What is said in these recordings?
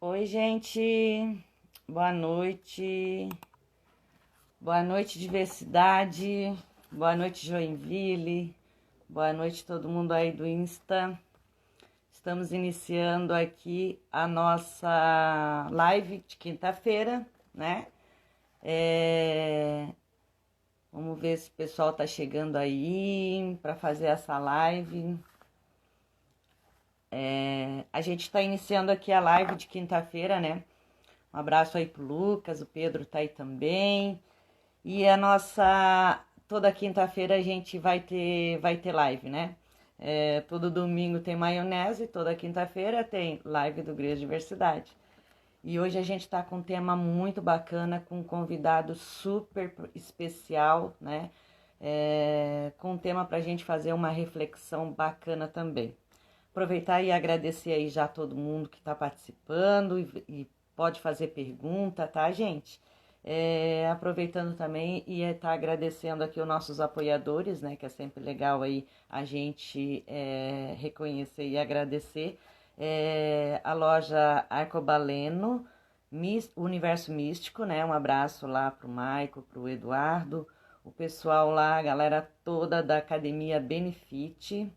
Oi, gente. Boa noite. Boa noite, diversidade. Boa noite, Joinville. Boa noite, todo mundo aí do Insta. Estamos iniciando aqui a nossa live de quinta-feira, né? Vamos ver se o pessoal tá chegando aí para fazer essa live. A gente está iniciando aqui a live de quinta-feira, né? Um abraço aí pro Lucas, o Pedro tá aí também. E a nossa, toda quinta-feira a gente vai ter live, né? Todo domingo tem maionese, toda quinta-feira tem live do Grês Diversidade. E hoje a gente está com um tema muito bacana, com um convidado super especial, né? Com um tema para a gente fazer uma reflexão bacana também. Aproveitar e agradecer aí já todo mundo que está participando e pode fazer pergunta, tá, gente? Aproveitando também e tá agradecendo aqui os nossos apoiadores, né? Que é sempre legal aí a gente reconhecer e agradecer. A loja Arcobaleno, Universo Místico, né? Um abraço lá pro Maico, pro Eduardo, o pessoal lá, a galera toda da Academia Benefit.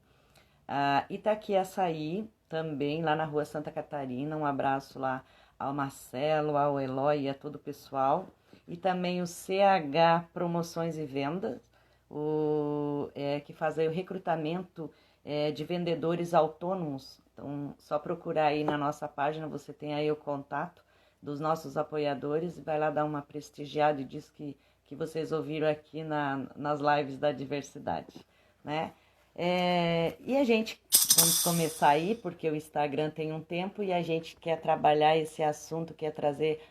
Itaqui Açaí, também lá na rua Santa Catarina, um abraço lá ao Marcelo, ao Eloy e a todo o pessoal. E também o CH Promoções e Vendas, que faz aí o recrutamento de vendedores autônomos. Então, só procurar aí na nossa página, você tem aí o contato dos nossos apoiadores e vai lá dar uma prestigiada e diz que vocês ouviram aqui nas lives da diversidade, né? E a gente, vamos começar aí, porque o Instagram tem um tempo e a gente quer trabalhar esse assunto, quer trazer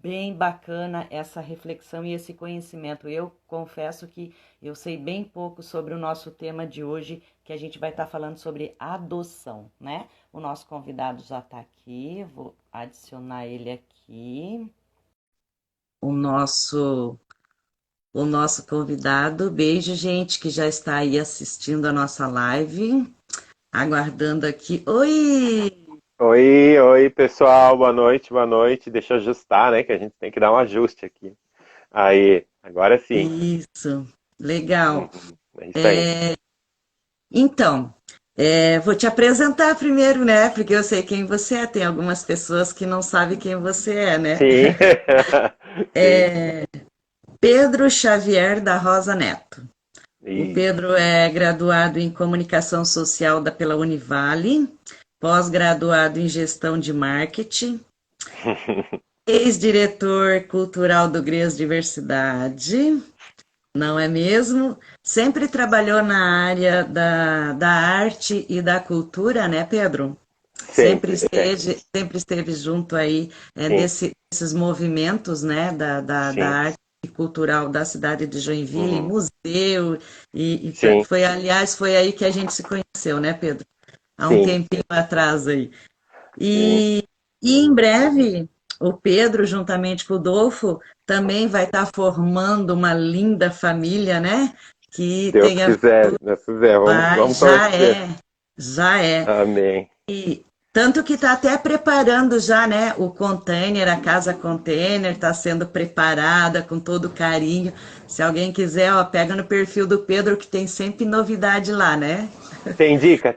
bem bacana essa reflexão e esse conhecimento. Eu confesso que eu sei bem pouco sobre o nosso tema de hoje, que a gente vai estar falando sobre adoção, né? O nosso convidado já está aqui, vou adicionar ele aqui. O nosso convidado. Beijo, gente, que já está aí assistindo a nossa live. Aguardando aqui. Oi! Oi, pessoal, boa noite, boa noite. Deixa eu ajustar, né? Que a gente tem que dar um ajuste aqui. Aí, agora sim. Isso, legal. É isso aí. Então, vou te apresentar primeiro, né? Porque eu sei quem você é. Tem algumas pessoas que não sabem quem você é, né? Sim, sim. Pedro Xavier da Rosa Neto. O Isso. Pedro é graduado em Comunicação Social pela Univale, pós-graduado em Gestão de Marketing, ex-diretor cultural do GRES Diversidade, não é mesmo? Sempre trabalhou na área da arte e da cultura, né, Pedro? Sempre Sempre, sempre. esteve junto aí Sim, desses movimentos, né, da sim. arte cultural da cidade de Joinville, Uhum. museu, e Sim, foi, aliás, foi aí que a gente se conheceu, né, Pedro? Há um sim, tempinho atrás aí. sim. E, e em breve, o Pedro, juntamente com o Dolfo, também vai estar formando uma linda família, né? Que Deus tem a quiser, Deus quiser. vai, Vamos torcer. já é. Amém. Tanto que está até preparando já, né? O container, a casa container está sendo preparada com todo carinho. Se alguém quiser, ó, pega no perfil do Pedro que tem sempre novidade lá, né? Tem dicas,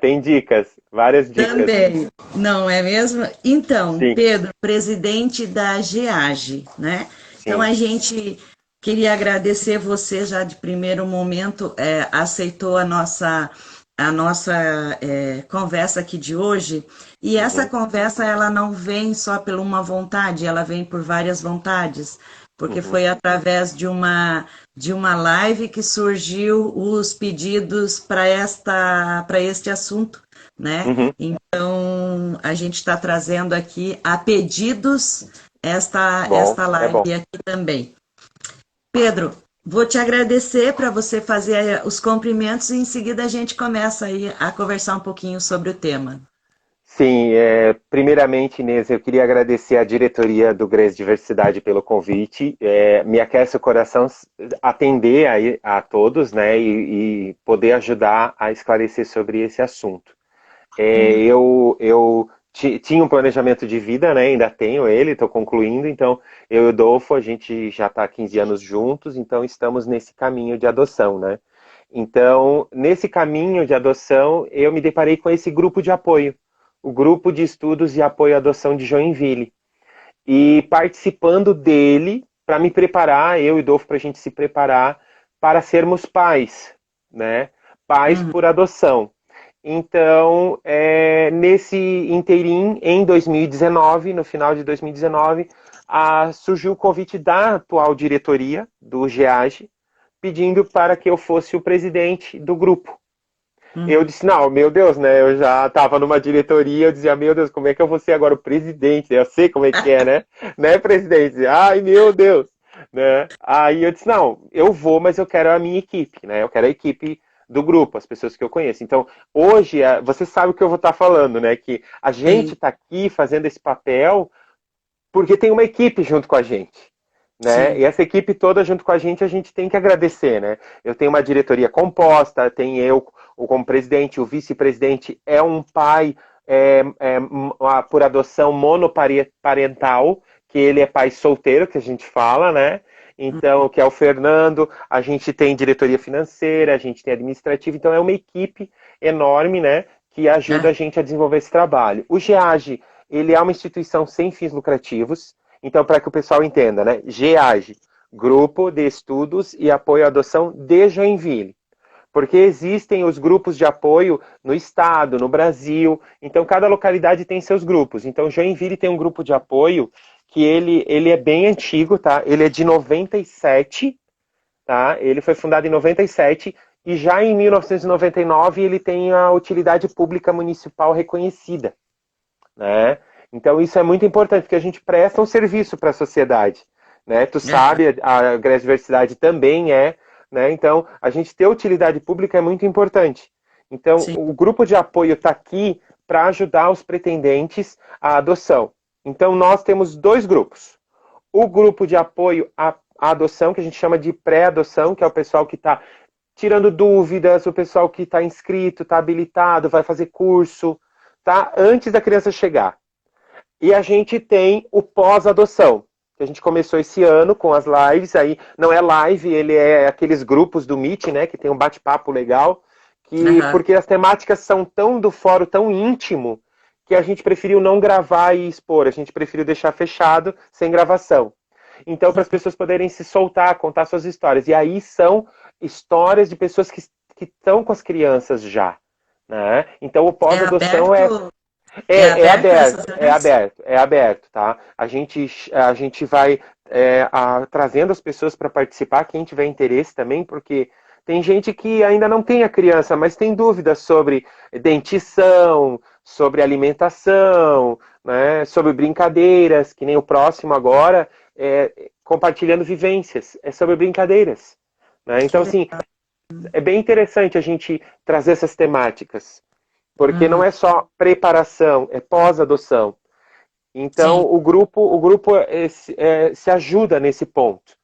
várias dicas. Também, não é mesmo? Então, Sim, Pedro, presidente da GEAGE, né? Então, sim. a gente queria agradecer você já de primeiro momento, aceitou a nossa conversa aqui de hoje. E essa Uhum, conversa, ela não vem só por uma vontade, ela vem por várias vontades, porque uhum, foi através de uma live que surgiu os pedidos para este assunto, né? uhum. Então, a gente está trazendo aqui a pedidos Bom, esta é bom. live aqui também. Pedro, vou te agradecer para você fazer os cumprimentos e em seguida a gente começa aí a conversar um pouquinho sobre o tema. Sim, primeiramente, Inês, eu queria agradecer à diretoria do GRES Diversidade pelo convite. Me aquece o coração atender a todos, né, e poder ajudar a esclarecer sobre esse assunto. Eu tinha um planejamento de vida, né? Ainda tenho ele, estou concluindo. Então, eu e o Dolfo, a gente já está há 15 anos juntos, então estamos nesse caminho de adoção, né? Então, nesse caminho de adoção, eu me deparei com esse grupo de apoio, o Grupo de Estudos e Apoio à Adoção de Joinville. E participando dele, para me preparar, eu e Dolfo, para a gente se preparar para sermos pais, né? Pais Uhum. por adoção. Então, nesse interim, em 2019, no final de 2019, surgiu o convite da atual diretoria do GEAGE, pedindo para que eu fosse o presidente do grupo. Eu Uhum. disse, não, meu Deus, né? Eu já estava numa diretoria, eu dizia, meu Deus, como é que eu vou ser agora o presidente? Eu sei como é que é, né? Né, presidente? Ai, meu Deus! Né? Aí eu disse, não, eu vou, mas eu quero a minha equipe, né? Eu quero a equipe do grupo, as pessoas que eu conheço. Então, hoje, você sabe o que eu vou estar falando, né? Que a gente Sim, está aqui fazendo esse papel porque tem uma equipe junto com a gente. Né? E sim, essa equipe toda junto com a gente tem que agradecer, né? Eu tenho uma diretoria composta, tem eu como presidente, o vice-presidente é um pai por adoção monoparental, que ele é pai solteiro, que a gente fala, né? Então, que é o Fernando, a gente tem diretoria financeira, a gente tem administrativa, então é uma equipe enorme, né? Que ajuda é, a gente a desenvolver esse trabalho. O GEAGE, ele é uma instituição sem fins lucrativos, então, para que o pessoal entenda, né? GEAGE, Grupo de Estudos e Apoio à Adoção de Joinville. Porque existem os grupos de apoio no estado, no Brasil. Então, cada localidade tem seus grupos. Então, Joinville tem um grupo de apoio que ele é bem antigo, tá? Ele é de 97, tá? Ele foi fundado em 97 e já em 1999 ele tem a utilidade pública municipal reconhecida, né? Então isso é muito importante, porque a gente presta um serviço para a sociedade, né? Tu é, sabe, a Diversidade também né? Então a gente ter utilidade pública é muito importante. Então sim, o grupo de apoio está aqui para ajudar os pretendentes à adoção. Então nós temos dois grupos. O grupo de apoio à adoção, que a gente chama de pré-adoção, que é o pessoal que está tirando dúvidas, o pessoal que está inscrito, está habilitado, vai fazer curso, tá? Antes da criança chegar. E a gente tem o pós-adoção, que a gente começou esse ano com as lives. Aí não é live, ele é aqueles grupos do Meet, né? Que tem um bate-papo legal. aham, Porque as temáticas são tão do fórum, tão íntimo, que a gente preferiu não gravar e expor. A gente preferiu deixar fechado, sem gravação. Então, para as pessoas poderem se soltar, contar suas histórias. E aí são histórias de pessoas que estão com as crianças já. Né? Então, o é pós-adoção aberto, é essas reuniões? é aberto, tá? A gente vai trazendo as pessoas para participar, quem tiver interesse também, porque tem gente que ainda não tem a criança, mas tem dúvidas sobre dentição, sobre alimentação, né? Sobre brincadeiras, que nem o próximo agora, compartilhando vivências, é sobre brincadeiras. Né? Que Então, assim, legal. é bem interessante a gente trazer essas temáticas. Porque não Uhum, é só preparação, é pós-adoção. Então, sim, o grupo se ajuda nesse ponto.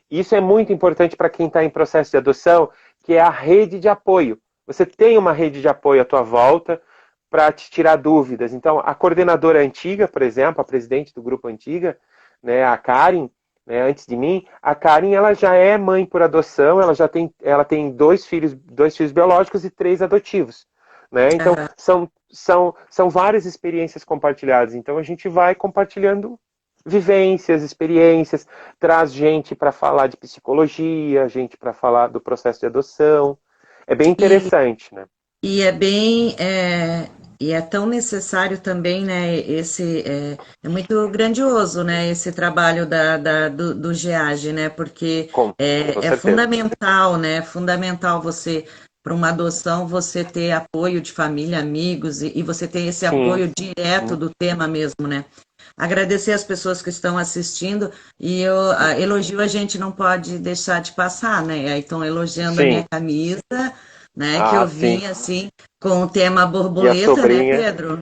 Isso é muito importante para quem está em processo de adoção, que é a rede de apoio. Você tem uma rede de apoio à tua volta para te tirar dúvidas. Então, a coordenadora antiga, por exemplo, a presidente do grupo antiga, né, a Karen, né, antes de mim, a Karen ela já é mãe por adoção, ela tem dois filhos biológicos e três adotivos. Né? Então, aham. são várias experiências compartilhadas. Então, a gente vai compartilhando vivências, experiências, traz gente para falar de psicologia, gente para falar do processo de adoção. É bem E, interessante, né? e é bem, e é tão necessário também, né, é muito grandioso, né, esse trabalho do GEAGE, né, porque Com é certeza. fundamental, né, fundamental você, para uma adoção, você ter apoio de família, amigos, e você ter esse Sim, apoio direto do tema mesmo, né. Agradecer as pessoas que estão assistindo e elogio a gente não pode deixar de passar, né? Aí estão elogiando a minha sim. camisa, né? Que Ah, eu sim. vim assim com o tema E a borboleta, né, sobrinha? Pedro?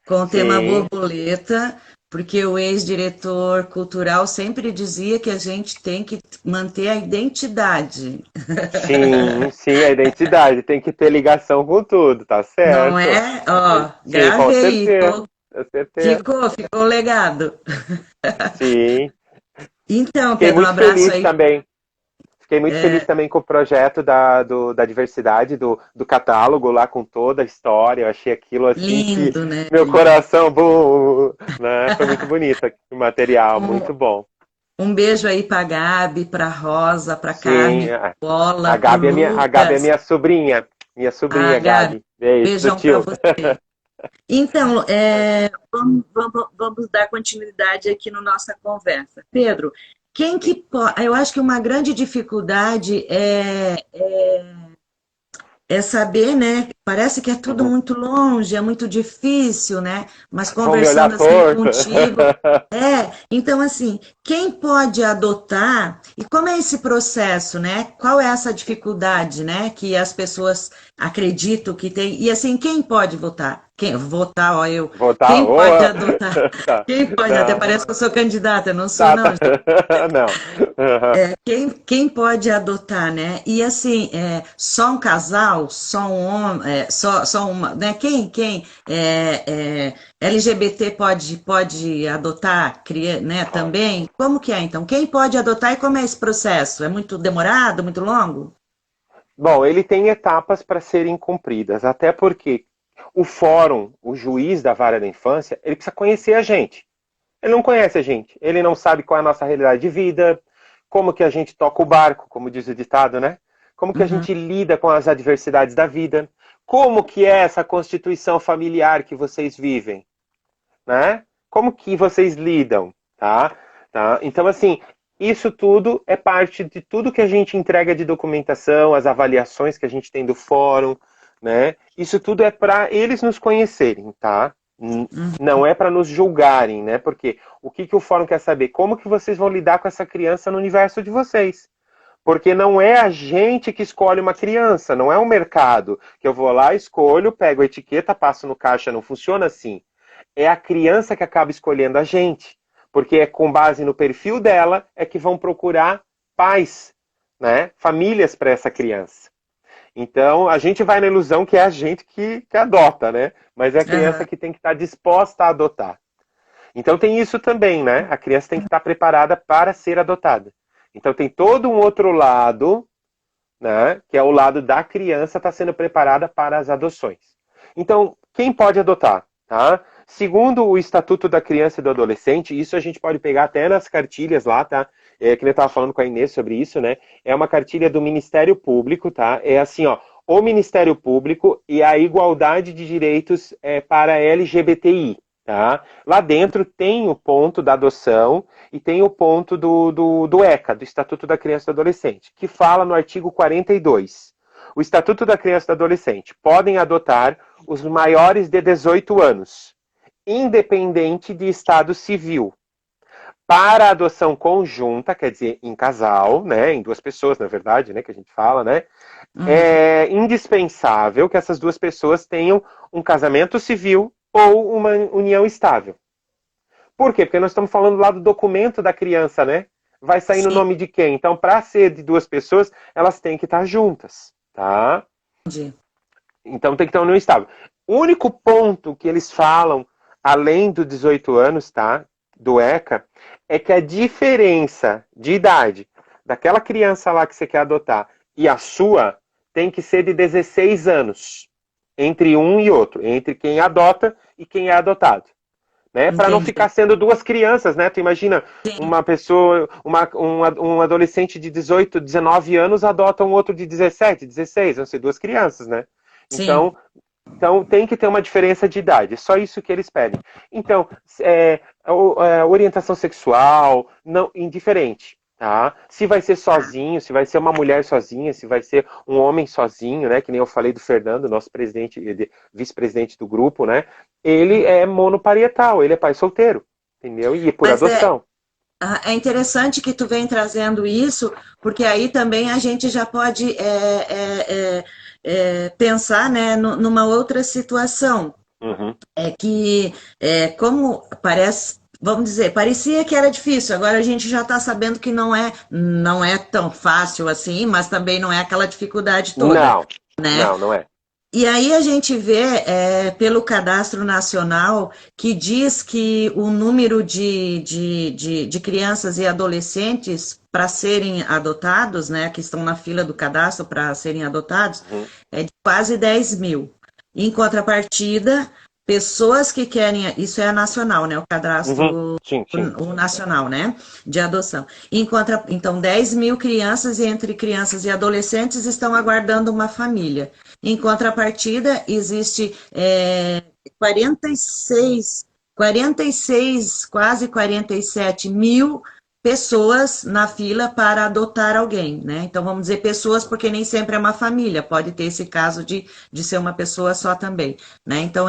Com o tema Sim, borboleta, porque o ex-diretor cultural sempre dizia que a gente tem que manter a identidade, sim, sim, a identidade tem que ter ligação com tudo, tá não certo? é? Ó, Sim, com gravei, certeza. Com certeza. Ficou legado. Sim. Então, Fiquei Pedro, um muito abraço feliz aí. também. Fiquei muito feliz É, também com o projeto da diversidade, do catálogo lá com toda a história. Eu achei aquilo assim que lindo, né? meu Lindo. coração, né? Foi muito bonito o material, Um, muito bom. um beijo aí pra Gabi, pra Rosa, pra Sim, Carmen Bola, pro A Gabi é Lucas. minha Ah, sobrinha, Gabi, Gabi. Beijo do beijão pra tio. você. Então, vamos dar continuidade aqui na nossa conversa. Pedro, quem que Sim. pode. Eu acho que uma grande dificuldade é saber, né? Parece que é tudo Uhum. muito longe, é muito difícil, né? Mas Vão me olhar conversando assim torto. contigo, então assim, quem pode adotar e como é esse processo, né? Qual é essa dificuldade, né? Que as pessoas acreditam que tem e assim, quem pode votar? Quem votar, ó, eu. Votar? Quem pode Boa! adotar? Tá. Quem pode? Até Não, parece que eu sou candidata, eu não sou, tá, não. tá. Não. Uhum. Quem pode adotar, né? E assim, só um casal, só um homem, só uma, né? LGBT pode adotar, né? Pode. Também? Como que é então? Quem pode adotar e como é esse processo? É muito demorado, muito longo? Bom, ele tem etapas para serem cumpridas, até porque o fórum, o juiz da vara da infância, ele precisa conhecer a gente. Ele não conhece a gente, ele não sabe qual é a nossa realidade de vida, como que a gente toca o barco, como diz o ditado, né? Como que a Uhum. gente lida com as adversidades da vida, como que é essa constituição familiar que vocês vivem, né? Como que vocês lidam, tá? Tá? Então, assim, isso tudo é parte de tudo que a gente entrega de documentação, as avaliações que a gente tem do fórum, né? Isso tudo é para eles nos conhecerem, tá? Não é para nos julgarem, né? Porque o que, que o fórum quer saber? Como que vocês vão lidar com essa criança no universo de vocês? Porque não é a gente que escolhe uma criança, não é o mercado que eu vou lá, escolho, pego a etiqueta, passo no caixa, não funciona assim. É a criança que acaba escolhendo a gente, porque é com base no perfil dela é que vão procurar pais, né, famílias para essa criança. Então a gente vai na ilusão que é a gente que adota, né? Mas é a criança Aham. que tem que estar disposta a adotar. Então tem isso também, né? A criança tem que estar preparada para ser adotada. Então tem todo um outro lado, né? Que é o lado da criança estar sendo preparada para as adoções. Então, quem pode adotar? Tá? Segundo o Estatuto da Criança e do Adolescente, isso a gente pode pegar até nas cartilhas lá, tá? Que eu estava falando com a Inês sobre isso, né? É uma cartilha do Ministério Público, tá? É assim, ó, o Ministério Público e a igualdade de direitos para LGBTI, tá? Lá dentro tem o ponto da adoção e tem o ponto do ECA, do Estatuto da Criança e do Adolescente, que fala no artigo 42. O Estatuto da Criança e do Adolescente podem adotar os maiores de 18 anos, independente de estado civil. Para a adoção conjunta, quer dizer, em casal, né, em duas pessoas, na verdade, né, que a gente fala, né, Uhum. é indispensável que essas duas pessoas tenham um casamento civil ou uma união estável. Por quê? Porque nós estamos falando lá do documento da criança, né? Vai sair no Sim, nome de quem? Então, para ser de duas pessoas, elas têm que estar juntas, tá? entendi. Então tem que ter uma união estável. O único ponto que eles falam, além dos 18 anos, tá? Do ECA, é que a diferença de idade daquela criança lá que você quer adotar e a sua tem que ser de 16 anos. Entre um e outro. Entre quem adota e quem é adotado. Né? Para não Entendi. ficar sendo duas crianças, né? Tu imagina Sim, uma pessoa, um adolescente de 18, 19 anos adota um outro de 17, 16, vão ser duas crianças, né? sim. Então, tem que ter uma diferença de idade, é só isso que eles pedem. Então, orientação sexual, não, indiferente. Tá? Se vai ser sozinho, se vai ser uma mulher sozinha, se vai ser um homem sozinho, né? Que nem eu falei do Fernando, nosso presidente, vice-presidente do grupo, né? Ele é monoparental, ele é pai solteiro, entendeu? E por Mas adoção. é interessante que tu vem trazendo isso, porque aí também a gente já pode pensar, né, numa outra situação. Uhum. É que, como parece, vamos dizer, parecia que era difícil, agora a gente já está sabendo que não é tão fácil assim, mas também não é aquela dificuldade toda, Não, né? não é. E aí a gente vê pelo Cadastro Nacional que diz que o número de crianças e adolescentes para serem adotados, né, que estão na fila do cadastro para serem adotados, Uhum, é de quase 10 mil. Em contrapartida, pessoas que querem, isso é nacional, né, o uhum, cadastro sim, sim. o nacional, né, de adoção. Então, 10 mil crianças, e entre crianças e adolescentes, estão aguardando uma família. Em contrapartida, existe 46, 46, quase 47 mil pessoas na fila para adotar alguém, né? Então vamos dizer pessoas porque nem sempre é uma família, pode ter esse caso de ser uma pessoa só também, né? Então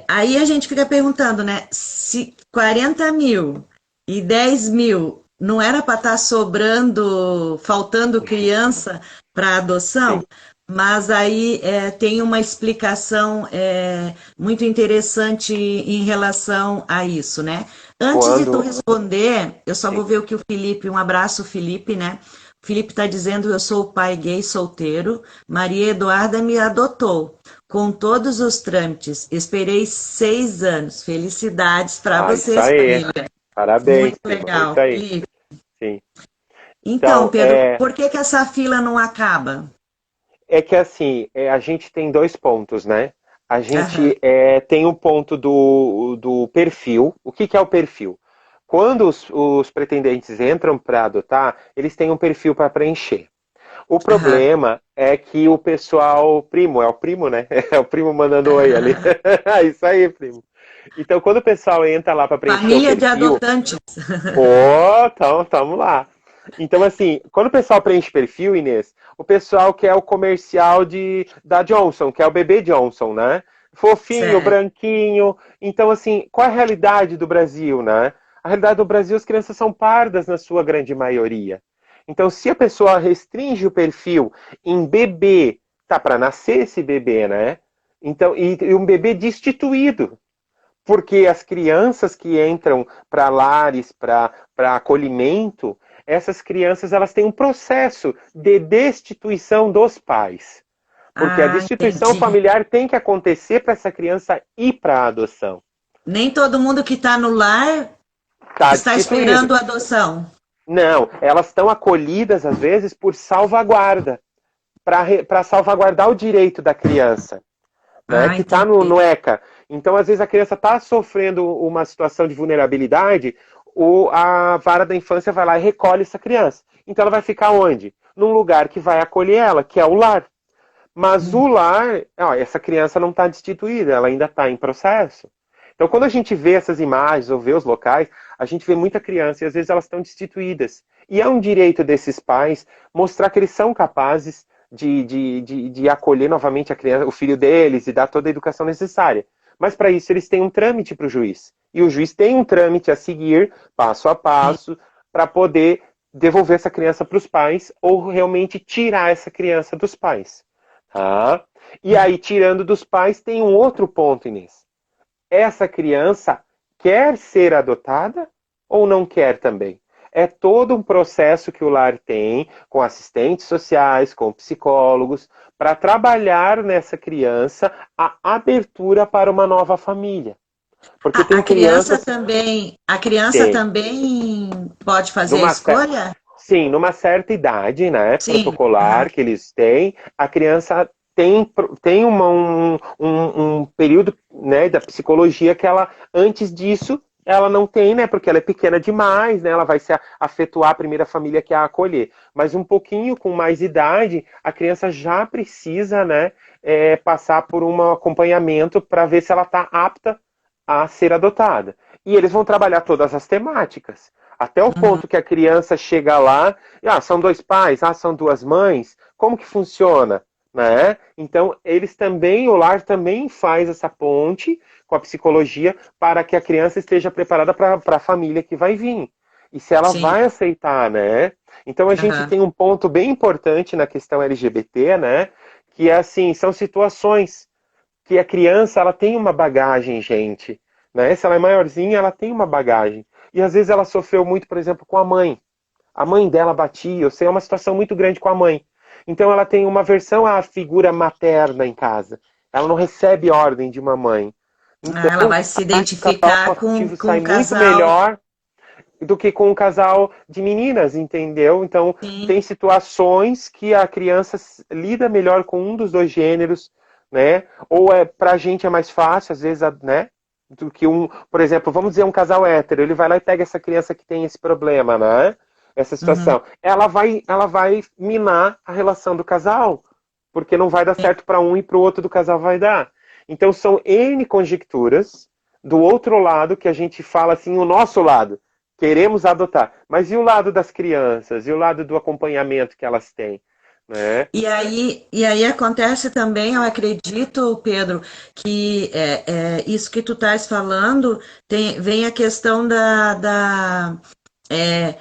aí a gente fica perguntando, né? Se 40 mil e 10 mil não era para estar sobrando, faltando criança para adoção? Sim. Mas aí tem uma explicação muito interessante em relação a isso, né? Antes de tu Quando. responder, eu só vou Sim. ver o que o Felipe, um abraço, Felipe, né? O Felipe está dizendo: eu sou o pai gay solteiro, Maria Eduarda me adotou, com todos os trâmites. Esperei 6 anos. Felicidades para Ah, isso vocês, aí. família. Parabéns, Muito primo. É legal, isso aí. Felipe. Sim. Então, Então, Pedro, por que que essa fila não acaba? é que assim, a gente tem dois pontos, né? A Aham, gente tem o ponto do perfil. O que, que é o perfil? Quando os pretendentes entram para adotar, eles têm um perfil para preencher. O aham. problema é que o pessoal, primo, é o primo, né? É o primo mandando oi ali. Isso aí, primo. Então, quando o pessoal entra lá para preencher o Família de perfil, adotantes. pô, então, tamo lá. Então, assim, quando o pessoal preenche perfil, Inês, o pessoal quer o comercial da Johnson, que é o bebê Johnson, né? Fofinho, Certo. branquinho. Então, assim, qual é a realidade do Brasil, né? A realidade do Brasil, as crianças são pardas na sua grande maioria. Então, se a pessoa restringe o perfil em bebê, tá para nascer esse bebê, né? Então, e um bebê destituído, porque as crianças que entram para lares, para acolhimento, essas crianças elas têm um processo de destituição dos pais. Porque a Ah, destituição entendi. familiar tem que acontecer para essa criança ir para a adoção. Nem todo mundo que está no lar Está está destituído. esperando a adoção. Não, elas estão acolhidas, às vezes, por salvaguarda, para salvaguardar o direito da criança, né, Ah, que está no entendi. ECA. Então, às vezes, a criança está sofrendo uma situação de vulnerabilidade, a vara da infância vai lá e recolhe essa criança. Então, ela vai ficar onde? Num lugar que vai acolher ela, que é o lar. Mas Hum. o lar, ó, essa criança não está destituída, ela ainda está em processo. Então, quando a gente vê essas imagens ou vê os locais, a gente vê muita criança e às vezes elas estão destituídas. E é um direito desses pais mostrar que eles são capazes de acolher novamente a criança, o filho deles e dar toda a educação necessária. Mas para isso eles têm um trâmite para o juiz. E o juiz tem um trâmite a seguir, passo a passo, para poder devolver essa criança para os pais ou realmente tirar essa criança dos pais. Tá? E aí, tirando dos pais, tem um outro ponto, Inês. Essa criança quer ser adotada ou não quer também? É todo um processo que o lar tem, com assistentes sociais, com psicólogos, para trabalhar nessa criança a abertura para uma nova família. Porque A, tem a criança crianças. também, a criança Tem. também pode fazer a Numa, escolha? sim, numa certa idade, né, Sim. Aham. protocolar que eles têm, a criança tem um período, né, da psicologia que ela, antes disso, ela não tem, né, porque ela é pequena demais, né, ela vai se afetuar a primeira família que a acolher. Mas um pouquinho com mais idade, a criança já precisa, né, passar por um acompanhamento para ver se ela está apta a ser adotada. E eles vão trabalhar todas as temáticas. Até o Uhum. ponto que a criança chega lá, são dois pais, são duas mães, como que funciona? Né? Então, eles também, o lar também faz essa ponte com a psicologia para que a criança esteja preparada para a família que vai vir. E se ela Sim. vai aceitar, né? Então a gente Aham. tem um ponto bem importante na questão LGBT, né? Que é assim, são situações que a criança ela tem uma bagagem, gente. Né? Se ela é maiorzinha, ela tem uma bagagem. E às vezes ela sofreu muito, por exemplo, com a mãe. A mãe dela batia, eu sei, é uma situação muito grande com a mãe. Então ela tem uma aversão à figura materna em casa. Ela não recebe ordem de uma mãe. Então, Ela vai se o casal identificar afetivo com sai o muito casal. melhor do que com um casal de meninas, entendeu? Então, Sim. tem situações que a criança lida melhor com um dos dois gêneros, né? Ou pra gente é mais fácil, às vezes, né? Do que por exemplo, vamos dizer um casal hétero, ele vai lá e pega essa criança que tem esse problema, né? Essa Uhum. situação. Ela vai minar a relação do casal, porque não vai dar certo para um e para o outro do casal vai dar. Então são N conjecturas do outro lado que a gente fala assim, o nosso lado. Queremos adotar. Mas e o lado das crianças? E o lado do acompanhamento que elas têm? Né? E aí acontece também, eu acredito, Pedro, que isso que tu estás falando vem a questão é,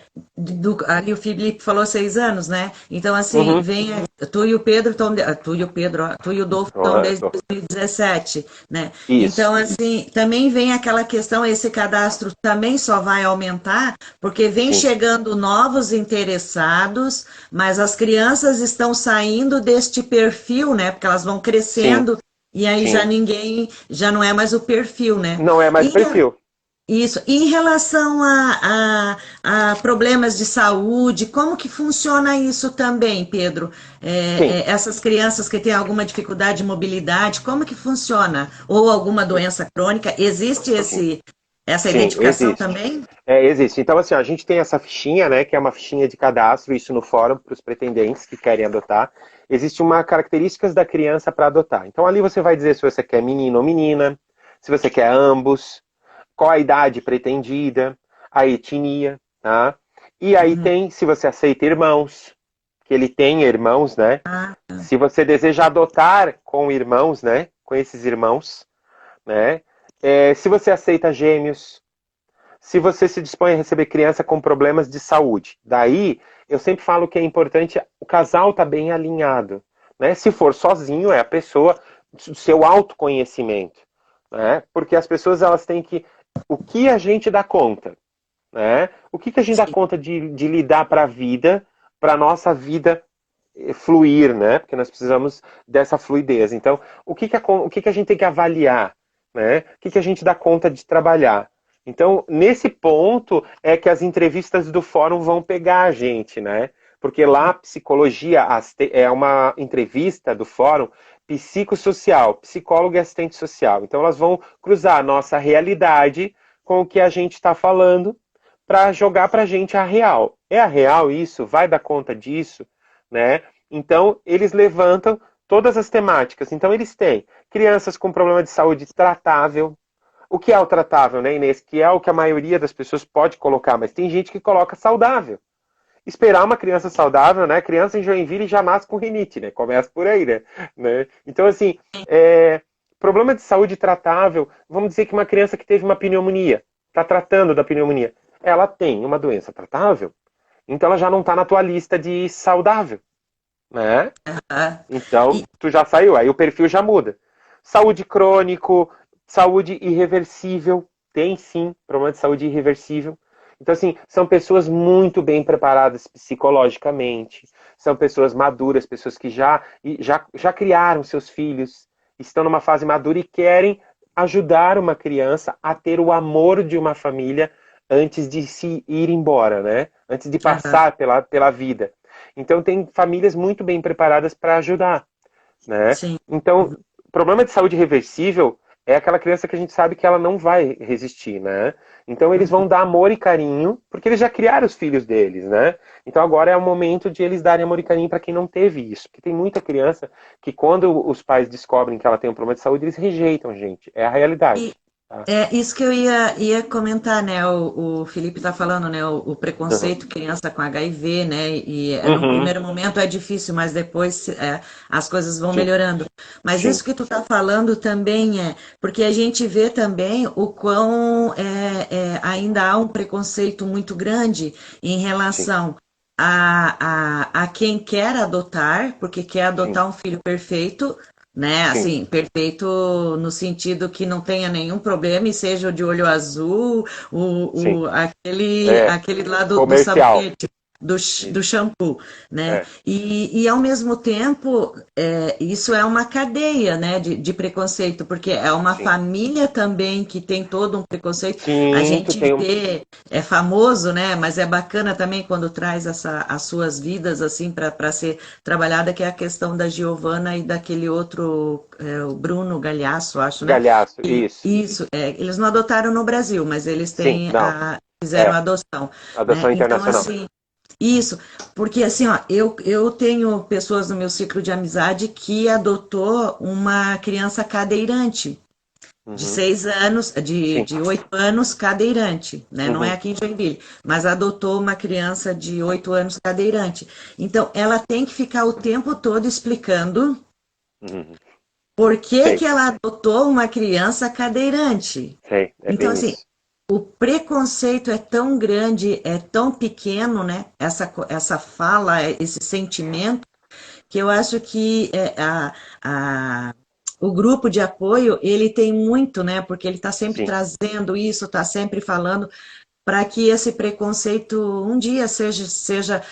ali o Felipe falou 6 anos, né? Então, assim, Uhum. tu e o Pedro estão, tu e o Pedro, ó, tu e o Dolfo estão desde Correto. 2017, né? Isso. Então, assim, também vem aquela questão, esse cadastro também só vai aumentar, porque vem Sim. chegando novos interessados, mas as crianças estão saindo deste perfil, né? Porque elas vão Sim. crescendo e aí já Sim. ninguém, já não é mais o perfil, né? Não é mais E perfil. isso. E em relação a problemas de saúde, como que funciona isso também, Pedro? Sim. Essas crianças que têm alguma dificuldade de mobilidade, como que funciona? Ou alguma doença crônica, existe Sim. essa Sim, identificação existe. também? Existe. Então, assim, ó, a gente tem essa fichinha, né, que é uma fichinha de cadastro, isso no fórum para os pretendentes que querem adotar. Existe uma características da criança para adotar. Então, ali você vai dizer se você quer menino ou menina, se você quer ambos, qual a idade pretendida, a etnia, tá? E aí Uhum. tem se você aceita irmãos, que ele tem irmãos, né? Ah, Se você deseja adotar com irmãos, né? Com esses irmãos, né? Se você aceita gêmeos, se você se dispõe a receber criança com problemas de saúde. Daí, eu sempre falo que é importante o casal estar bem alinhado. Né? Se for sozinho, é a pessoa, seu autoconhecimento. Né? Porque as pessoas elas têm que. O que a gente dá conta? Né? O que a gente dá sim. conta de lidar para a vida, para a nossa vida fluir, né? Porque nós precisamos dessa fluidez. Então, o que a gente tem que avaliar? Né? O que a gente dá conta de trabalhar? Então, nesse ponto é que as entrevistas do fórum vão pegar a gente, né? Porque lá a psicologia é uma entrevista do fórum psicossocial, psicólogo e assistente social. Então, elas vão cruzar a nossa realidade com o que a gente está falando para jogar para a gente a real. É a real isso? Vai dar conta disso? Né? Então, eles levantam todas as temáticas. Então, eles têm crianças com problema de saúde tratável. O que é o tratável, né, Inês? Que é o que a maioria das pessoas pode colocar, mas tem gente que coloca saudável. Esperar uma criança saudável, né? Criança em Joinville já nasce com rinite, né? Começa por aí, né? Então, assim, problema de saúde tratável, vamos dizer que uma criança que teve uma pneumonia, está tratando da pneumonia, ela tem uma doença tratável, então ela já não está na tua lista de saudável, né? Ah, Então, e, tu já saiu, aí o perfil já muda. Saúde crônico, saúde irreversível, tem sim problema de saúde irreversível. Então, assim, são pessoas muito bem preparadas psicologicamente, são pessoas maduras, pessoas que já criaram seus filhos, estão numa fase madura e querem ajudar uma criança a ter o amor de uma família antes de se ir embora, né? Antes de aham, passar pela vida. Então, tem famílias muito bem preparadas para ajudar, né? sim. Então, problema de saúde reversível é aquela criança que a gente sabe que ela não vai resistir, né? Então, eles vão dar amor e carinho, porque eles já criaram os filhos deles, né? Então, agora é o momento de eles darem amor e carinho para quem não teve isso. Porque tem muita criança que, quando os pais descobrem que ela tem um problema de saúde, eles rejeitam, gente. É a realidade. Tá? É isso que eu ia comentar, né? O Felipe está falando, né? O Uhum. preconceito criança com HIV, né? E num Uhum. primeiro momento é difícil, mas depois as coisas vão Sim, melhorando. Mas sim, isso que tu está falando também porque a gente vê também o quão ainda há um preconceito muito grande em sim, relação a quem quer adotar, porque quer sim, adotar um filho perfeito, né? sim, Assim, perfeito no sentido que não tenha nenhum problema e seja o de olho azul, sim. aquele, É, aquele lá do comercial. sabonete. do Isso. shampoo, né? É. E ao mesmo tempo, isso é uma cadeia, né, de preconceito, porque é uma Sim. família também que tem todo um preconceito. A Sim, tu gente tem um. vê, é famoso, né? Mas é bacana também quando traz as suas vidas assim para ser trabalhada, que é a questão da Giovana e daquele outro, o Bruno Galhaço, acho, né? Galhaço, E isso. isso, eles não adotaram no Brasil, mas eles Sim, não. fizeram a É. adoção, Adoção né? Então, internacional. assim, isso, porque assim, ó, eu tenho pessoas no meu ciclo de amizade que adotou uma criança cadeirante, de Uhum. 6 anos, Sim. de 8 anos cadeirante, né? Não é Uhum. aqui em Joinville, mas adotou uma criança de 8 anos cadeirante. Então, ela tem que ficar o tempo todo explicando Uhum. por que Sei, que ela adotou uma criança cadeirante. sei. É Então, bem assim, isso. o preconceito é tão grande, é tão pequeno, né? Essa fala, esse sentimento, que eu acho que a, o grupo de apoio, ele tem muito, né? Porque ele está sempre Sim. trazendo isso, está sempre falando para que esse preconceito um dia seja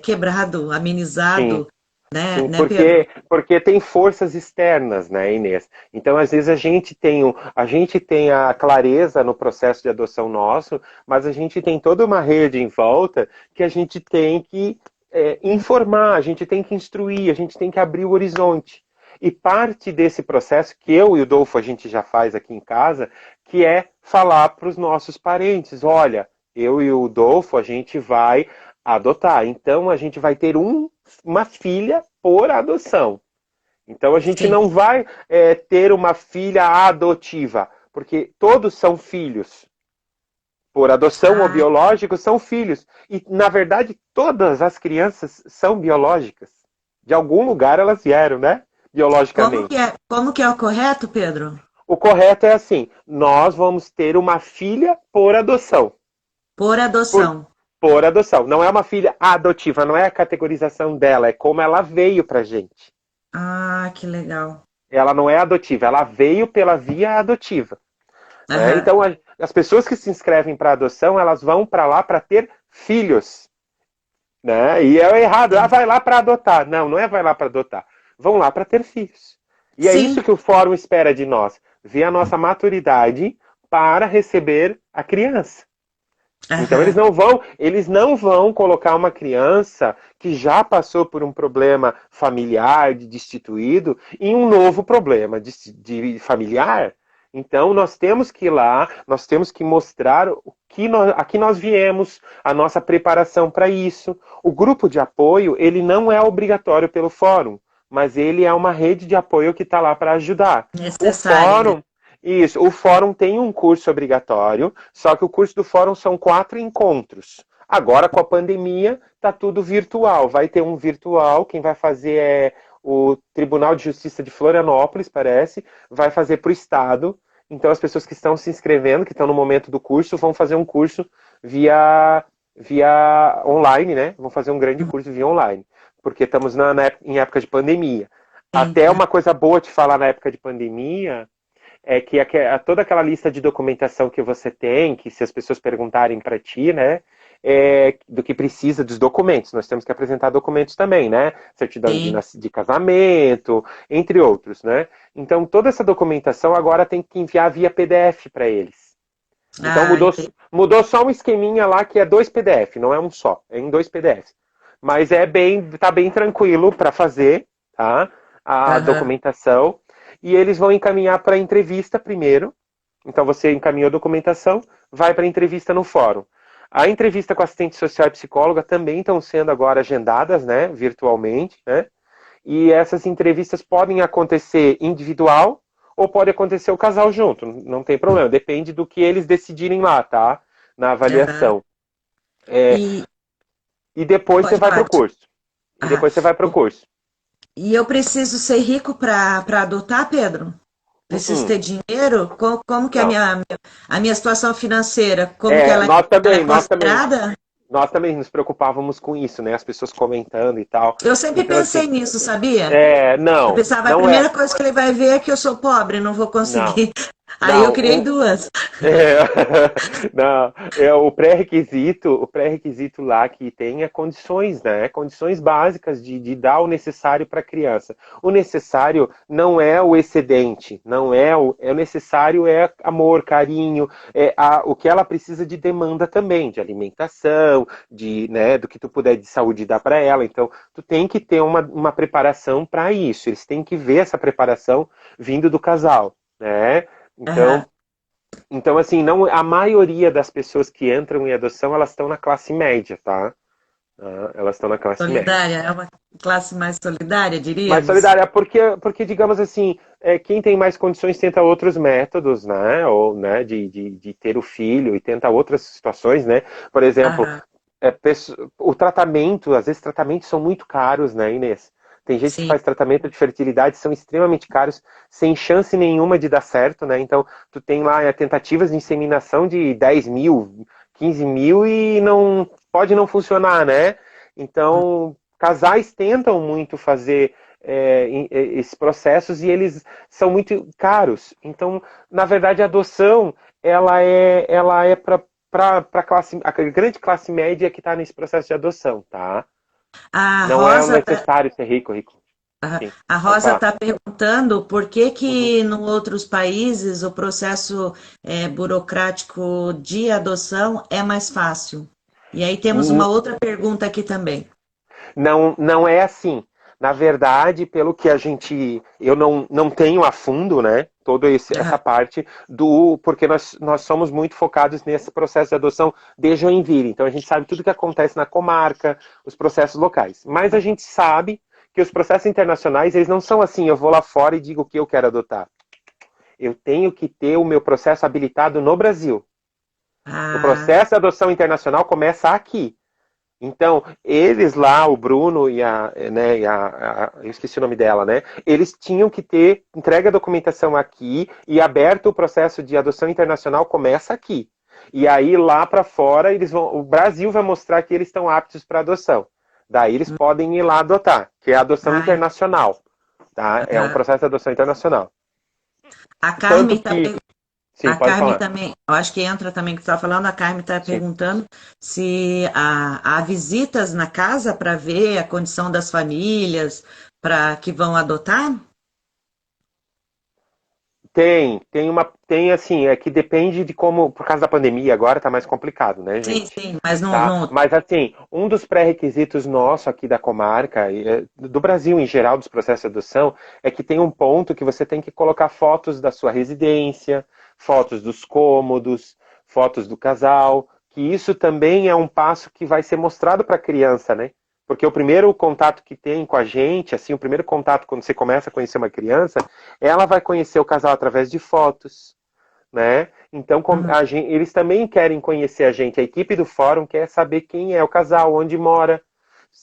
quebrado, Sim. amenizado, Sim, né, Pedro? porque tem forças externas, né, Inês? Então, às vezes, a gente tem a clareza no processo de adoção nosso, mas a gente tem toda uma rede em volta que a gente tem que informar, a gente tem que instruir, a gente tem que abrir o horizonte. E parte desse processo que eu e o Dolfo a gente já faz aqui em casa, que é falar para os nossos parentes, olha, eu e o Dolfo a gente vai adotar, então a gente vai ter uma filha por adoção. Então a gente Sim. não vai ter uma filha adotiva, porque todos são filhos. Por adoção ou Ah, biológico, são filhos. E, na verdade, todas as crianças são biológicas. De algum lugar elas vieram, né? Biologicamente. como que é o correto, Pedro? O correto é assim: nós vamos ter uma filha por adoção. Por Por, adoção. por adoção. Não é uma filha adotiva, não é a categorização dela, é como ela veio pra gente. Ah, que legal. Ela não é adotiva, ela veio pela via adotiva. Né? Aham. Então, as pessoas que se inscrevem para adoção, elas vão para lá para ter filhos. Né? E é errado, vai lá para adotar. Não, não é vai lá para adotar. Vão lá para ter filhos. E é isso Sim. que o fórum espera de nós, ver a nossa maturidade para receber a criança. Então Aham. eles não vão colocar uma criança que já passou por um problema familiar, de destituído, em um novo problema de familiar. Então nós temos que ir lá, nós temos que mostrar a que nós viemos, a nossa preparação para isso. O grupo de apoio, ele não é obrigatório pelo fórum, mas ele é uma rede de apoio que está lá para ajudar. O Necessária, né? fórum, isso, o fórum tem um curso obrigatório, só que o curso do fórum são 4 encontros. Agora, com a pandemia, está tudo virtual. Vai ter um virtual, quem vai fazer é o Tribunal de Justiça de Florianópolis, parece, vai fazer para o Estado. Então, as pessoas que estão se inscrevendo, que estão no momento do curso, vão fazer um curso via online, né? Vão fazer um grande curso via online, porque estamos em época de pandemia. Sim. Até uma coisa boa de falar na época de pandemia é que toda aquela lista de documentação que você tem, que se as pessoas perguntarem para ti, né, do que precisa dos documentos, nós temos que apresentar documentos também, né, certidão Sim. de casamento, entre outros, né. Então toda essa documentação agora tem que enviar via PDF para eles. Então Ah, entendi. mudou só um esqueminha lá que é 2 PDF, não é um só, é em 2 PDFs. Mas tá bem tranquilo para fazer, tá? A Aham. documentação. E eles vão encaminhar para a entrevista primeiro. Então você encaminhou a documentação, vai para a entrevista no fórum. A entrevista com assistente social e psicóloga também estão sendo agora agendadas, né, virtualmente, né? E essas entrevistas podem acontecer individual ou pode acontecer o casal junto, não tem problema, depende do que eles decidirem lá, tá? Na Aham. avaliação. É, E e depois você pode vai falar. para o curso. E Aham. depois você vai para o curso. E eu preciso ser rico para adotar, Pedro? Preciso ter dinheiro? Como que é a Não. minha situação financeira? Como que ela é Nós também. considerada? Nós também nos preocupávamos com isso, né? As pessoas comentando e tal. Eu sempre Então, assim, pensei nisso, sabia? Eu pensava, a não é. primeira coisa que ele vai ver é que eu sou pobre, não vou Não. conseguir. Aí eu Não, criei duas. é, não, o pré-requisito lá que tem é condições, né? Condições básicas de dar o necessário para a criança. O necessário não é o excedente, não é o necessário é amor, carinho, o que ela precisa de demanda também, de alimentação, né, do que tu puder de saúde dar para ela. Então, tu tem que ter uma preparação para isso. Eles têm que ver essa preparação vindo do casal, né? Então, Aham. assim, não, a maioria das pessoas que entram em adoção, elas estão na classe média, tá? Elas estão na classe média. Solidária, é uma classe mais solidária, Mais diríamos. solidária, porque digamos assim, quem tem mais condições tenta outros métodos, né? Ou, né, de ter o filho e tenta outras situações, né? Por exemplo, Aham. o tratamento, às vezes tratamentos são muito caros, né, Inês? Tem gente que Sim. faz tratamento de fertilidade, são extremamente caros, sem chance nenhuma de dar certo, né? Então, tu tem lá tentativas de inseminação de 10 mil, 15 mil e não pode não funcionar, né? Então, casais tentam muito fazer esses processos e eles são muito caros. Então, na verdade, a adoção ela é para a grande classe média que está nesse processo de adoção, tá? A Não é o Rosa necessário ser rico, rico. Sim, A pode Rosa falar. está perguntando por que Uhum. que em outros países o processo burocrático de adoção é mais fácil. E aí temos uma outra pergunta aqui também. Não, não é assim. Na verdade, pelo que eu não tenho a fundo, né? Toda essa Aham. parte porque nós somos muito focados nesse processo de adoção de Joinville. Então a gente sabe tudo que acontece na comarca, os processos locais. Mas a gente sabe que os processos internacionais, eles não são assim, eu vou lá fora e digo o que eu quero adotar. Eu tenho que ter o meu processo habilitado no Brasil. O Ah, processo de adoção internacional começa aqui. Então, eles lá, o Bruno né, eu esqueci o nome dela, né? Eles tinham que ter entregue a documentação aqui e aberto o processo de adoção internacional começa aqui. E aí lá para fora o Brasil vai mostrar que eles estão aptos para adoção. Daí eles podem ir lá adotar, que é a adoção ai, internacional, tá? É um aham. processo de adoção internacional. A Tanto Carmen tá, que, sim, a pode Carmen falar. também, eu acho que entra também que você está falando, a Carmen está Sim. perguntando se há visitas na casa para ver a condição das famílias para que vão adotar? Tem assim, é que depende de como, por causa da pandemia agora tá mais complicado, né, Sim, gente? sim, mas não, Tá? não. Mas assim, um dos pré-requisitos nosso aqui da comarca, do Brasil em geral, dos processos de adoção, é que tem um ponto que você tem que colocar fotos da sua residência, fotos dos cômodos, fotos do casal, que isso também é um passo que vai ser mostrado para a criança, né? Porque o primeiro contato que tem com a gente, assim, o primeiro contato quando você começa a conhecer uma criança, ela vai conhecer o casal através de fotos, né? Então, Uhum. eles também querem conhecer a gente. A equipe do fórum quer saber quem é o casal, onde mora.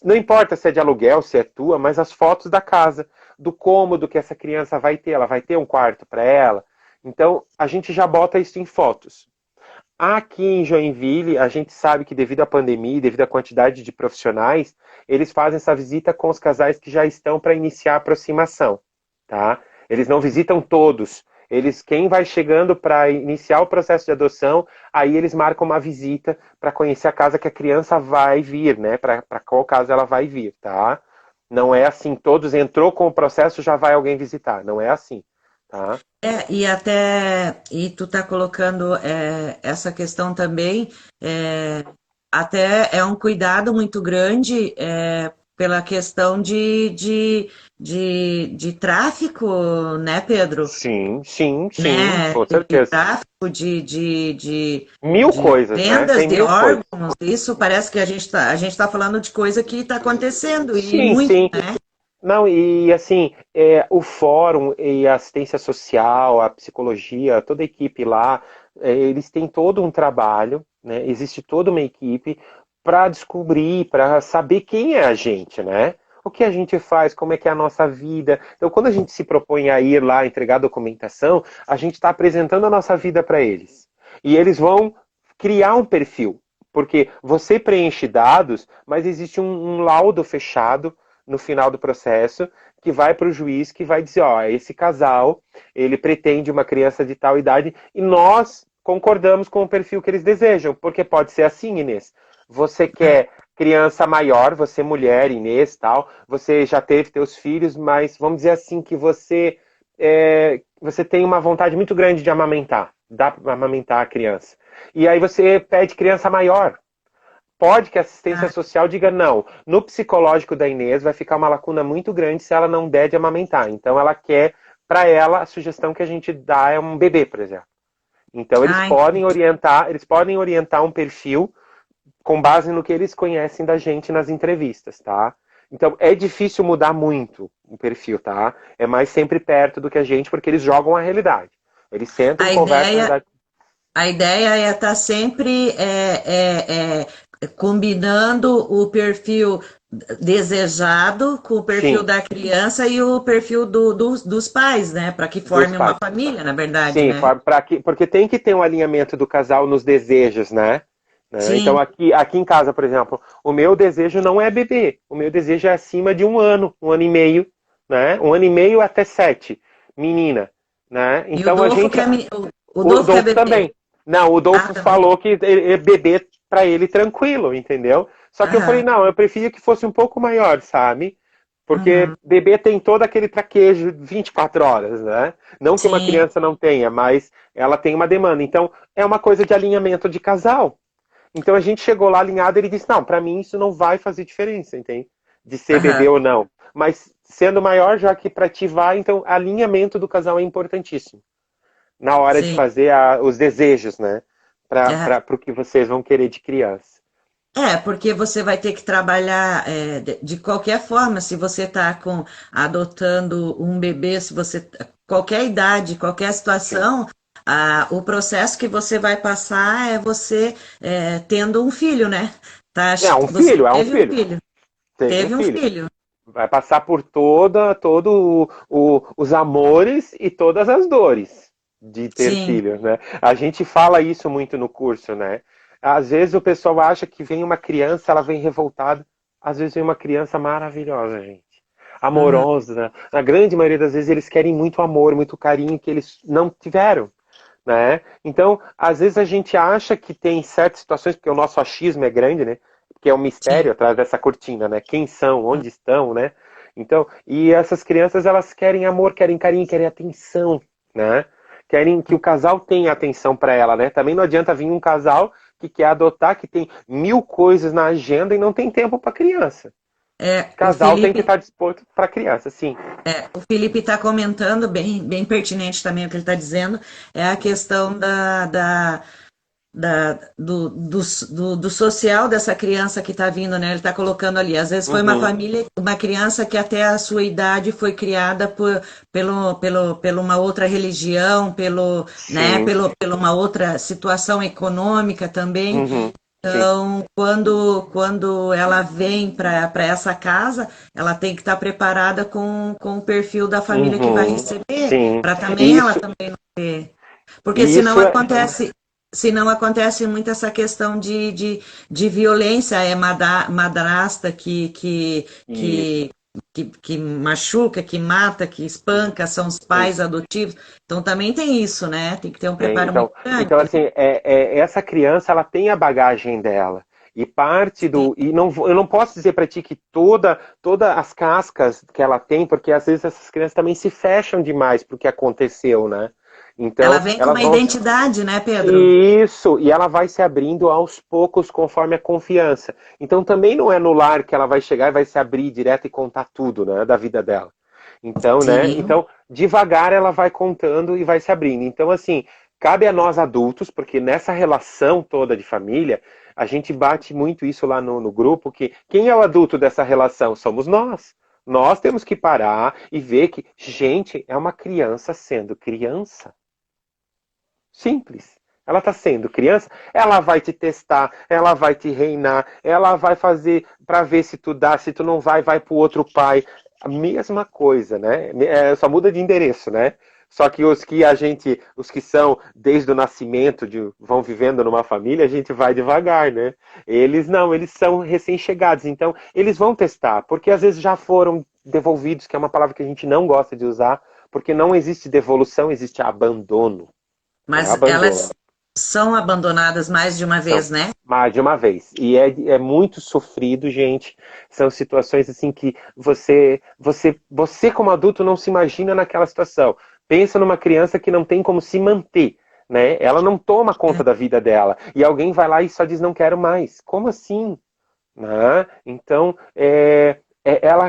Não importa se é de aluguel, se é tua, mas as fotos da casa, do cômodo que essa criança vai ter. Ela vai ter um quarto para ela. Então, a gente já bota isso em fotos. Aqui em Joinville, a gente sabe que devido à pandemia, devido à quantidade de profissionais, eles fazem essa visita com os casais que já estão para iniciar a aproximação, tá? Eles não visitam todos. Quem vai chegando para iniciar o processo de adoção, aí eles marcam uma visita para conhecer a casa que a criança vai vir, né? Para qual casa ela vai vir, tá? Não é assim, todos entrou com o processo, já vai alguém visitar. Não é assim, tá? E tu tá colocando essa questão também, é, até é um cuidado muito grande pela questão de tráfico, né, Pedro? Sim, sim, sim, Né? com De certeza. tráfico, Mil de coisas, né? vendas Tem de mil coisas. órgãos, isso parece que a gente tá falando de coisa que está acontecendo, e Sim, muito, sim. né? Não, e assim, o fórum e a assistência social, a psicologia, toda a equipe lá, eles têm todo um trabalho, né? Existe toda uma equipe para descobrir, para saber quem é a gente, né? O que a gente faz, como é que é a nossa vida. Então, quando a gente se propõe a ir lá entregar documentação, a gente está apresentando a nossa vida para eles. E eles vão criar um perfil, porque você preenche dados, mas existe um laudo fechado, no final do processo, que vai para o juiz, que vai dizer, ó, esse casal, ele pretende uma criança de tal idade, e nós concordamos com o perfil que eles desejam, porque pode ser assim, Inês. Você quer criança maior, você mulher, Inês, tal, você já teve teus filhos, mas vamos dizer assim que você tem uma vontade muito grande de amamentar, dá para amamentar a criança. E aí você pede criança maior. Pode que a assistência social diga não. No psicológico da Inês vai ficar uma lacuna muito grande se ela não der de amamentar. Então ela quer, para ela, a sugestão que a gente dá é um bebê, por exemplo. Então eles podem orientar um perfil com base no que eles conhecem da gente nas entrevistas, tá? Então é difícil mudar muito o perfil, tá? É mais sempre perto do que a gente, porque eles jogam a realidade. Eles sentam e conversam. A ideia é estar sempre combinando o perfil desejado com o perfil Sim, da criança e o perfil dos pais, né? Para que dos forme uma pais. família, na verdade, Sim, né? porque tem que ter um alinhamento do casal nos desejos, né? Então, Sim. aqui em casa, por exemplo, o meu desejo não é bebê. O meu desejo é acima de um ano e meio, né? Um ano e meio até 7, menina, né? E o Então, a Dolfo gente... quer, o O Dolfo quer Dolfo bebê. também. Não, o Ah, Dolfo também. falou que é bebê para ele tranquilo, entendeu? Só que eu falei, Aham. não, eu preferia que fosse um pouco maior, sabe? Porque Uhum. bebê tem todo aquele traquejo 24 horas, né? Não que uma Sim. criança não tenha, mas ela tem uma demanda. Então, é uma coisa de alinhamento de casal. Então, a gente chegou lá alinhado e ele disse, não, para mim isso não vai fazer diferença, entende? De ser bebê Aham. ou não. Mas, sendo maior, já que para ti vai, então, alinhamento do casal é importantíssimo na hora de Sim. fazer os desejos, né? Aham. Para o que vocês vão querer de criança. Porque você vai ter que trabalhar de qualquer forma, se você está adotando um bebê, se você qualquer idade, qualquer Sim. situação, o processo que você vai passar é você tendo um filho, né? Tá, você É um teve um filho. filho, Teve um teve um filho. filho. Vai passar por todo os amores e todas as dores de ter Sim, filhos, né? A gente fala isso muito no curso, né? Às vezes o pessoal acha que vem uma criança, ela vem revoltada. Às vezes vem uma criança maravilhosa, gente. uhum, Amorosa. Na grande maioria das vezes eles querem muito amor, muito carinho que eles não tiveram. Né? Então, às vezes a gente acha que tem certas situações, porque o nosso achismo é grande, né? Que é um sim. mistério atrás dessa cortina, né? Quem são, onde estão, né? Então, e essas crianças, elas querem amor, querem carinho, querem atenção, né? Querem que o casal tenha atenção para ela, né? Também não adianta vir um casal que quer adotar, que tem 1000 coisas na agenda e não tem tempo para criança. O Casal tem que Felipe estar disposto para criança, sim. O Felipe está comentando, bem pertinente também o que ele está dizendo, é a questão do social dessa criança que está vindo, né? Ele está colocando ali. Às vezes foi uma Uhum. família, uma criança que até a sua idade foi criada pela uma outra religião, né, Sim. pela uma outra situação econômica também. Uhum. Sim. Então, quando ela vem para essa casa, ela tem que estar preparada com o perfil da família que vai Uhum. receber, Sim. para também ela Isso, também não ter. Porque isso é. senão acontece muito essa questão de violência, madrasta Isso. que machuca, que mata, que espanca, são os pais Isso. adotivos. Então também tem isso, né? Tem que ter um Tem. preparo muito grande. Então assim, essa criança ela tem a bagagem dela. E parte Sim. do. Eu não posso dizer para ti que todas as cascas que ela tem, porque às vezes essas crianças também se fecham demais pro que aconteceu, né? Ela Então, vem com elas uma vão. identidade, né, Pedro? Isso, e ela vai se abrindo aos poucos conforme a confiança. Então também não é no lar que ela vai chegar e vai se abrir direto e contar tudo, né, da vida dela. Então, né, Sim. então devagar ela vai contando e vai se abrindo. Então assim, cabe a nós adultos, porque nessa relação toda de família, a gente bate muito isso lá no grupo, que quem é o adulto dessa relação? Somos nós. Nós temos que parar e ver que, gente, é uma criança sendo criança. Simples. Ela está sendo criança, ela vai te testar, ela vai te reinar, ela vai fazer para ver se tu dá, se tu não vai, vai para o outro pai. A mesma coisa, né? Só muda de endereço, né? Só que os que são desde o nascimento, vão vivendo numa família, a gente vai devagar, né? Eles não, eles são recém-chegados, então eles vão testar, porque às vezes já foram devolvidos, que é uma palavra que a gente não gosta de usar, porque não existe devolução, existe abandono. É Mas abandono. elas são abandonadas mais de uma São vez, né? mais de uma vez. E é muito sofrido, gente. São situações assim que você como adulto não se imagina naquela situação. Pensa numa criança que não tem como se manter, né? Ela não toma conta da vida dela. E alguém vai lá e só diz não quero mais. Como assim? Né? Então,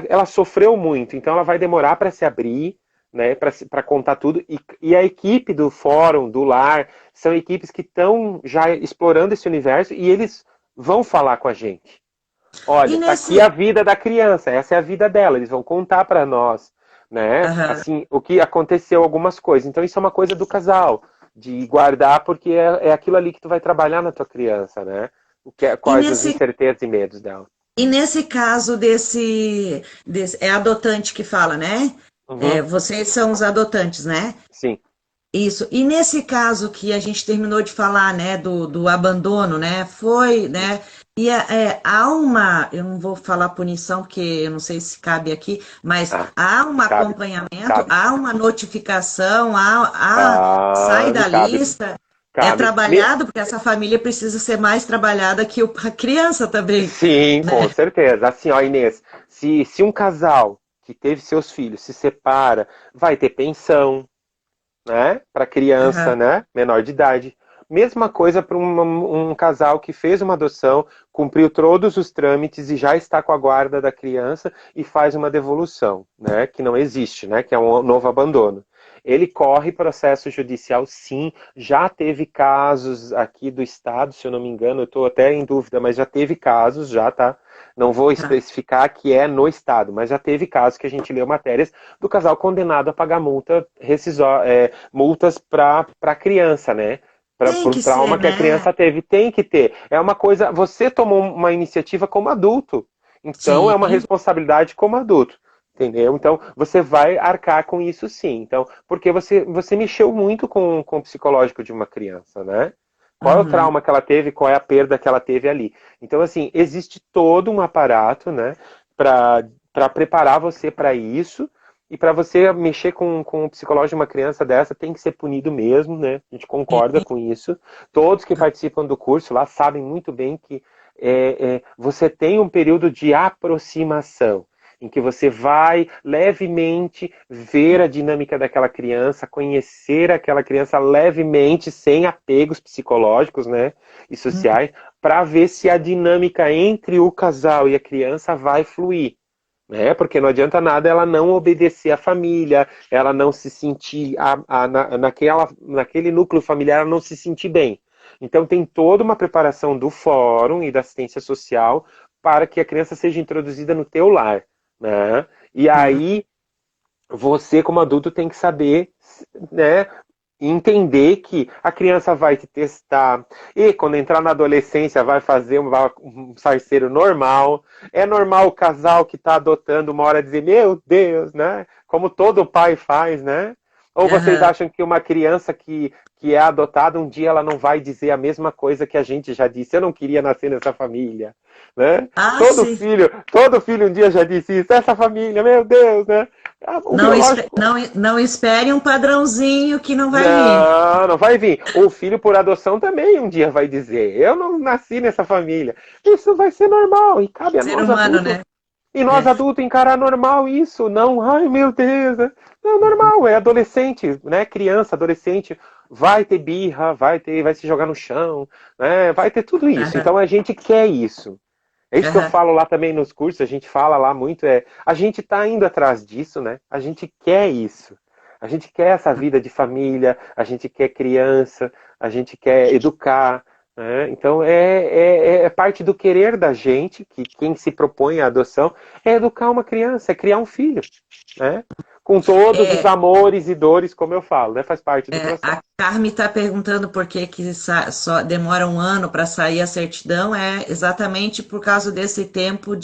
ela sofreu muito, então ela vai demorar para se abrir, né, para contar tudo. E a equipe do fórum, do lar, são equipes que estão já explorando esse universo e eles vão falar com a gente. E Olha, tá aqui nesse. a vida da criança, essa é a vida dela, eles vão contar para nós, né? Aham. Assim, o que aconteceu, algumas coisas. Então isso é uma coisa do casal, de guardar, porque é aquilo ali que tu vai trabalhar na tua criança, né? E Quais as nesse, incertezas e medos dela. e nesse caso é adotante que fala, né? É, Uhum, vocês são os adotantes, né? sim. Isso. E nesse caso que a gente terminou de falar, né, do abandono, né, foi, né, e há uma, eu não vou falar punição, porque eu não sei se cabe aqui, mas Ah, há um cabe, acompanhamento, cabe. há uma notificação, sai Cabe, da cabe, lista, é cabe. trabalhado, porque essa família precisa ser mais trabalhada que a criança também, Sim, com né? certeza. Assim, ó, Inês, se um casal que teve seus filhos se separa, vai ter pensão, né? Para criança, Aham, né? Menor de idade. Mesma coisa para um casal que fez uma adoção, cumpriu todos os trâmites e já está com a guarda da criança e faz uma devolução, né? Que não existe, né? Que é um novo abandono. Ele corre processo judicial, sim. Já teve casos aqui do estado, se eu não me engano, eu estou até em dúvida, mas já teve casos, já tá. Não vou tá. especificar que é no estado, mas já teve casos que a gente leu matérias do casal condenado a pagar multas para a criança, né? Tem Por que ser, trauma que a né? criança teve. Tem que ter. É uma coisa. Você tomou uma iniciativa como adulto. Então é uma Sim. responsabilidade como adulto. Entendeu? Então você vai arcar com isso sim. Então, porque você mexeu muito com o psicológico de uma criança, né? Qual é o Uhum. trauma que ela teve, qual é a perda que ela teve ali. Então, assim, existe todo um aparato, né, para preparar você para isso. E para você mexer com o psicológico de uma criança dessa, tem que ser punido mesmo, né? A gente concorda com isso. Todos que participam do curso lá sabem muito bem que você tem um período de aproximação, em que você vai levemente ver a dinâmica daquela criança, conhecer aquela criança levemente, sem apegos psicológicos, né? E sociais, para ver se a dinâmica entre o casal e a criança vai fluir, né? Porque não adianta nada ela não obedecer à família, ela não se sentir naquele núcleo familiar, ela não se sentir bem. Então tem toda uma preparação do fórum e da assistência social para que a criança seja introduzida no teu lar, né? E Uhum. aí você como adulto tem que saber, né, entender que a criança vai te testar e quando entrar na adolescência vai fazer um parceiro normal. É normal o casal que está adotando uma hora dizer, meu Deus, né? Como todo pai faz, né? Ou vocês Aham. acham que uma criança que é adotada, um dia ela não vai dizer a mesma coisa que a gente já disse? Eu não queria nascer nessa família, né? Ah, sim. Todo filho um dia já disse isso. Essa família, meu Deus, né? O biológico Não espere um padrãozinho que não vai vir. não, não vai vir. O filho por adoção também um dia vai dizer: eu não nasci nessa família. Isso vai ser normal e cabe a Ser nós humano, adultos. né? E nós É. adultos encarar normal isso. Não, ai meu Deus. Não, normal, é adolescente, né? Criança, adolescente, vai ter birra, vai se jogar no chão, né? Vai ter tudo isso. Aham, Então a gente quer isso. É isso que eu aham, falo lá também nos cursos, a gente fala lá muito, a gente tá indo atrás disso, né? A gente quer isso. A gente quer essa vida de família, a gente quer criança, a gente quer educar, né? Então é parte do querer da gente, que quem se propõe à adoção, é educar uma criança, é criar um filho, né? Com todos os é, amores e dores, como eu falo, né? Faz parte do a processo. Carme está perguntando por que só demora um ano para sair a certidão. É exatamente por causa desse tempo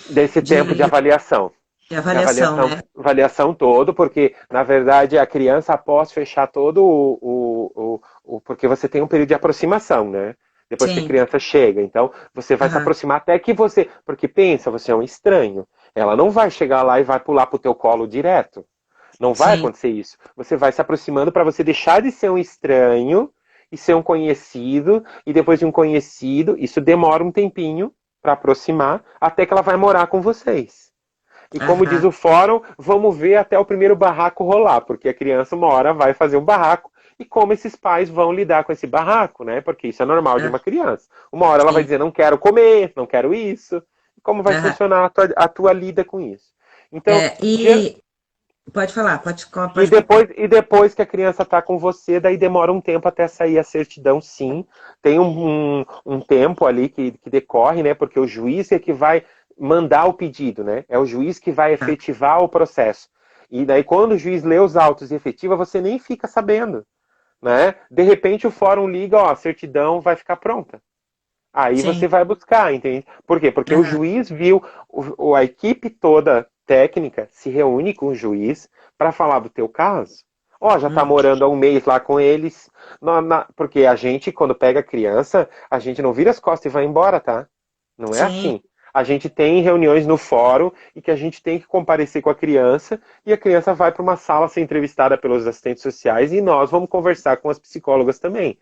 Desse tempo de de avaliação. E avaliação, né? Avaliação todo, porque, na verdade, a criança, após fechar todo porque você tem um período de aproximação, né? Depois que a Sim. criança chega. Então, você vai se Aham. aproximar até que você... Porque pensa, você é um estranho. Ela não vai chegar lá e vai pular pro teu colo direto. Não vai Sim. acontecer isso. Você vai se aproximando para você deixar de ser um estranho e ser um conhecido. E depois de um conhecido, isso demora um tempinho para aproximar, até que ela vai morar com vocês. E como diz Aham. o fórum, vamos ver até o primeiro barraco rolar, porque a criança uma hora vai fazer um barraco e como esses pais vão lidar com esse barraco, né? Porque isso é normal de Ah, uma criança. Uma hora ela vai sim. dizer, não quero comer, não quero isso. E como vai Aham. funcionar a tua lida com isso? Então, E pode falar, e pode completar. depois que a criança está com você, daí demora um tempo até sair a certidão, sim. Tem um tempo ali que decorre, né? Porque o juiz é que vai mandar o pedido, né? É o juiz que vai efetivar o processo. E daí, quando o juiz lê os autos e efetiva, você nem fica sabendo, né? De repente, o fórum liga, ó, a certidão vai ficar pronta. Aí Sim. você vai buscar, entende? Por quê? Porque o Aham. juiz viu, a equipe toda técnica se reúne com o juiz para falar do teu caso. Ó, já tá Hum, morando há um mês lá com eles. Porque a gente, quando pega a criança, a gente não vira as costas e vai embora, tá? Não é sim. assim. A gente tem reuniões no fórum e que a gente tem que comparecer com a criança e a criança vai para uma sala ser entrevistada pelos assistentes sociais e nós vamos conversar com as psicólogas também.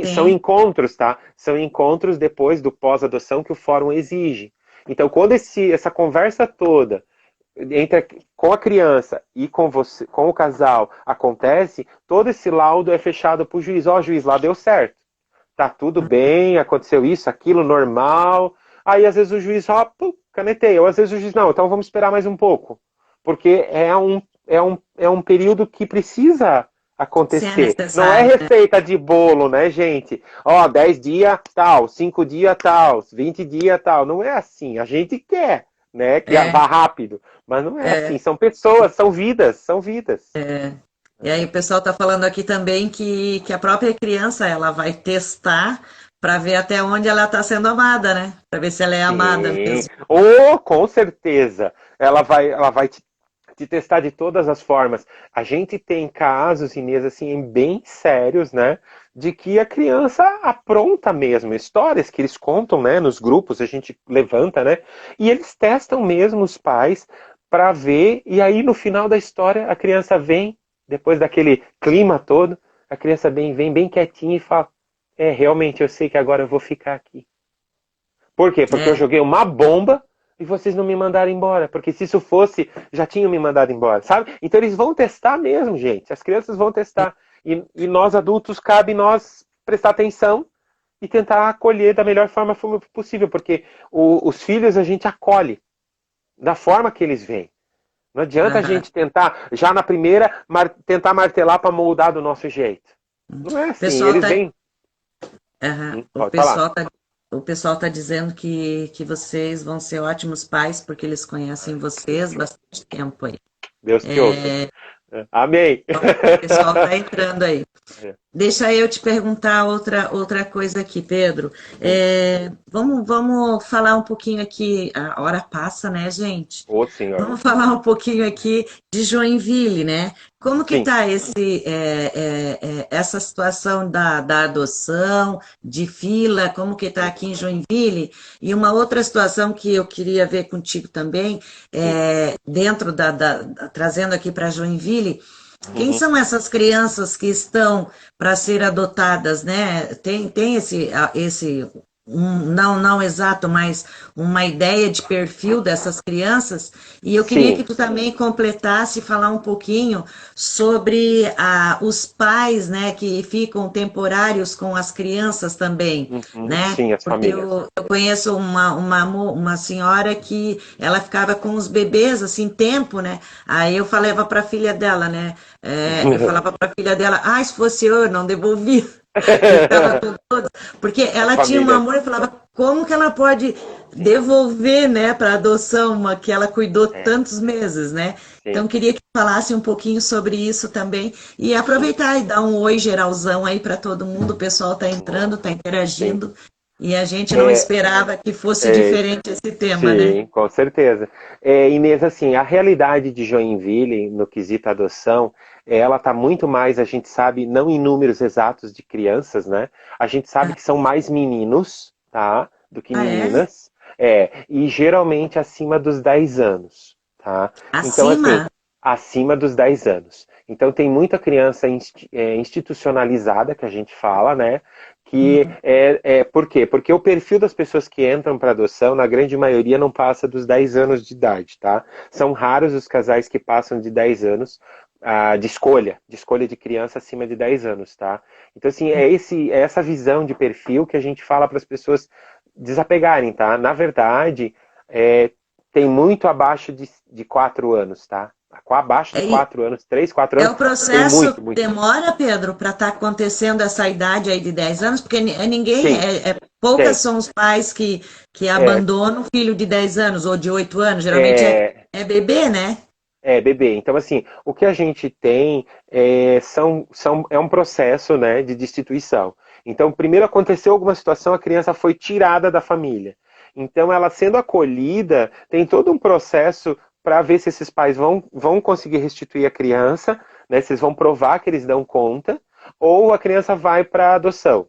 São Sim. encontros, tá? São encontros depois do pós-adoção que o fórum exige. Então, quando essa conversa toda com a criança e com você, com o casal acontece, todo esse laudo é fechado para o juiz. Ó, juiz, lá deu certo. Tá tudo bem, aconteceu isso, aquilo, normal. Aí, às vezes, o juiz, ó, pum, canetei. Ou às vezes o juiz, não, então vamos esperar mais um pouco. Porque é um período que precisa Se é acontecer. Não é necessário, né? receita de bolo, né, gente? Ó, 10 dias, tal, 5 dias, tal, 20 dias, tal. Não é assim. A gente quer, né, que É, vá rápido. Mas não é assim. é, São pessoas, são vidas, são vidas. é. E aí o pessoal está falando aqui também que a própria criança ela vai testar para ver até onde ela está sendo amada, né? Para ver se ela é amada Sim. mesmo. Oh, com certeza. Ela vai te testar de todas as formas. A gente tem casos, Inês, assim, bem sérios, né? De que a criança apronta mesmo. Histórias que eles contam, né? Nos grupos, a gente levanta, né? E eles testam mesmo os pais para ver. E aí, no final da história, a criança vem, depois daquele clima todo, a criança vem bem quietinha e fala: É, realmente, eu sei que agora eu vou ficar aqui. Por quê? Porque eu É, joguei uma bomba e vocês não me mandaram embora. Porque se isso fosse, já tinham me mandado embora, sabe? Então eles vão testar mesmo, gente. As crianças vão testar. E nós adultos, cabe nós prestar atenção e tentar acolher da melhor forma possível. Porque os filhos a gente acolhe da forma que eles vêm. Não adianta a aham. gente tentar, já na primeira, tentar martelar para moldar do nosso jeito. Não é O assim. pessoal Eles tá, vêm. aham. O Pode falar. pessoal tá, o pessoal tá dizendo que vocês vão ser ótimos pais porque eles conhecem vocês bastante tempo aí. Deus te ouça. Amém. O pessoal tá entrando aí. Deixa eu te perguntar outra coisa aqui, Pedro. Vamos falar um pouquinho aqui. A hora passa, né, gente? Ô, senhor. Vamos falar um pouquinho aqui de Joinville, né? Como que Sim. está essa situação da adoção, de fila, como que está aqui em Joinville? E uma outra situação que eu queria ver contigo também, Sim. dentro trazendo aqui para Joinville, quem Uhum. são essas crianças que estão para ser adotadas, né? Tem esse não exato, mas uma ideia de perfil dessas crianças. E eu queria que Sim. tu também completasse e falar um pouquinho sobre os pais, né, que ficam temporários com as crianças também, Uhum. né? Sim, as Porque famílias. eu conheço uma senhora que ela ficava com os bebês assim tempo, né? Aí eu falava para a filha dela, né? Eu falava para a filha dela, se fosse eu não devolvia. Ficava com todos, porque As ela tinha um famílias. amor e falava, como que ela pode Sim. devolver, né, para adoção uma que ela cuidou É. tantos meses, né? Sim. Então queria que falasse um pouquinho sobre isso também e Sim. aproveitar e dar um oi geralzão aí para todo mundo. O pessoal está entrando, está Sim. interagindo. E a gente não É, esperava que fosse é, diferente esse tema, né? sim, com certeza. Inês, assim, a realidade de Joinville, no quesito adoção, ela está muito mais, a gente sabe, não em números exatos de crianças, né? A gente sabe Ah, que são mais meninos, tá? Do que ah, é? meninas. E geralmente acima dos 10 anos, tá? Então, assim, Acima? acima dos 10 anos. Então, tem muita criança institucionalizada, que a gente fala, né? Que Hum, por quê? Porque o perfil das pessoas que entram para adoção, na grande maioria, não passa dos 10 anos de idade, tá? São raros os casais que passam de 10 anos de escolha de criança acima de 10 anos, tá? Então, assim, é essa visão de perfil que a gente fala para as pessoas desapegarem, tá? Na verdade, tem muito abaixo de 4 anos, tá? Abaixo de é, 4 anos, 3, 4 é anos, o tem processo muito, muito. demora, Pedro, para estar acontecendo essa idade aí de 10 anos, porque ninguém, Tem, poucas tem. são os pais que É, abandonam o filho de 10 anos ou de 8 anos, geralmente é, é bebê, né? bebê. Então, assim, o que a gente tem é um processo, né, de destituição. Então, primeiro aconteceu alguma situação, a criança foi tirada da família. Então, ela sendo acolhida, tem todo um processo para ver se esses pais vão conseguir restituir a criança, né, se eles vão provar que eles dão conta, ou a criança vai para adoção.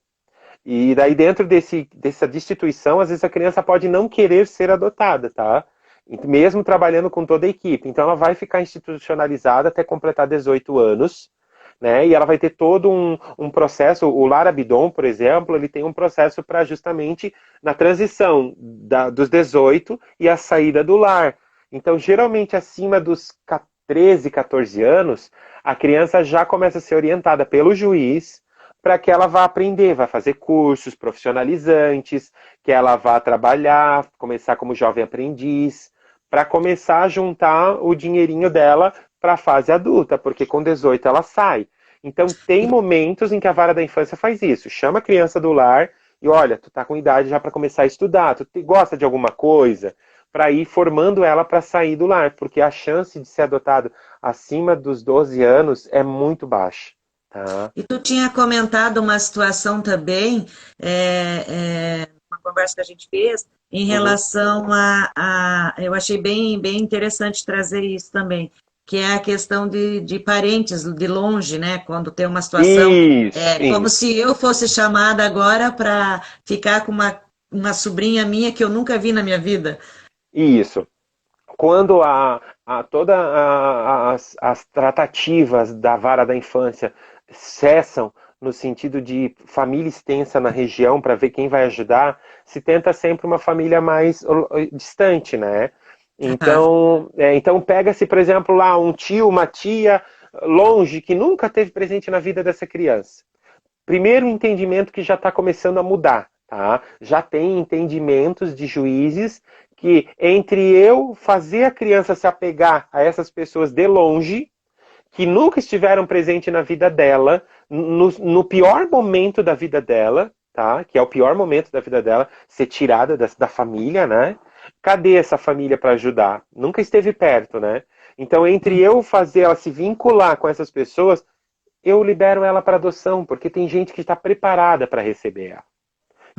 E daí, dentro dessa destituição, às vezes a criança pode não querer ser adotada, tá? Mesmo trabalhando com toda a equipe. Então, ela vai ficar institucionalizada até completar 18 anos, né? E ela vai ter todo um processo. O Lar Abidon, por exemplo, ele tem um processo para justamente na transição dos 18 e a saída do lar. Então, geralmente, acima dos 13, 14 anos, a criança já começa a ser orientada pelo juiz para que ela vá aprender, vá fazer cursos profissionalizantes, que ela vá trabalhar, começar como jovem aprendiz, para começar a juntar o dinheirinho dela para a fase adulta, porque com 18 ela sai. Então tem momentos em que a vara da infância faz isso, chama a criança do lar e olha, tu tá com idade já para começar a estudar, gosta de alguma coisa, para ir formando ela para sair do lar, porque a chance de ser adotado acima dos 12 anos é muito baixa, tá? E tu tinha comentado uma situação também, uma conversa que a gente fez, em Uhum. relação eu achei bem interessante trazer isso também, que é a questão de parentes de longe, né? Quando tem uma situação, Isso, como isso, se eu fosse chamada agora para ficar com uma sobrinha minha que eu nunca vi na minha vida. isso. Quando as tratativas da vara da infância cessam no sentido de família extensa na região para ver quem vai ajudar, se tenta sempre uma família mais distante, né? Aham. Então pega-se, por exemplo, lá um tio, uma tia longe que nunca teve presente na vida dessa criança. Primeiro entendimento que já está começando a mudar, tá? Já tem entendimentos de juízes que entre eu fazer a criança se apegar a essas pessoas de longe, que nunca estiveram presentes na vida dela, no pior momento da vida dela, tá? Que é o pior momento da vida dela, ser tirada da família, né? Cadê essa família para ajudar? Nunca esteve perto, né? Então, entre eu fazer ela se vincular com essas pessoas, eu libero ela para adoção, porque tem gente que está preparada para receber ela,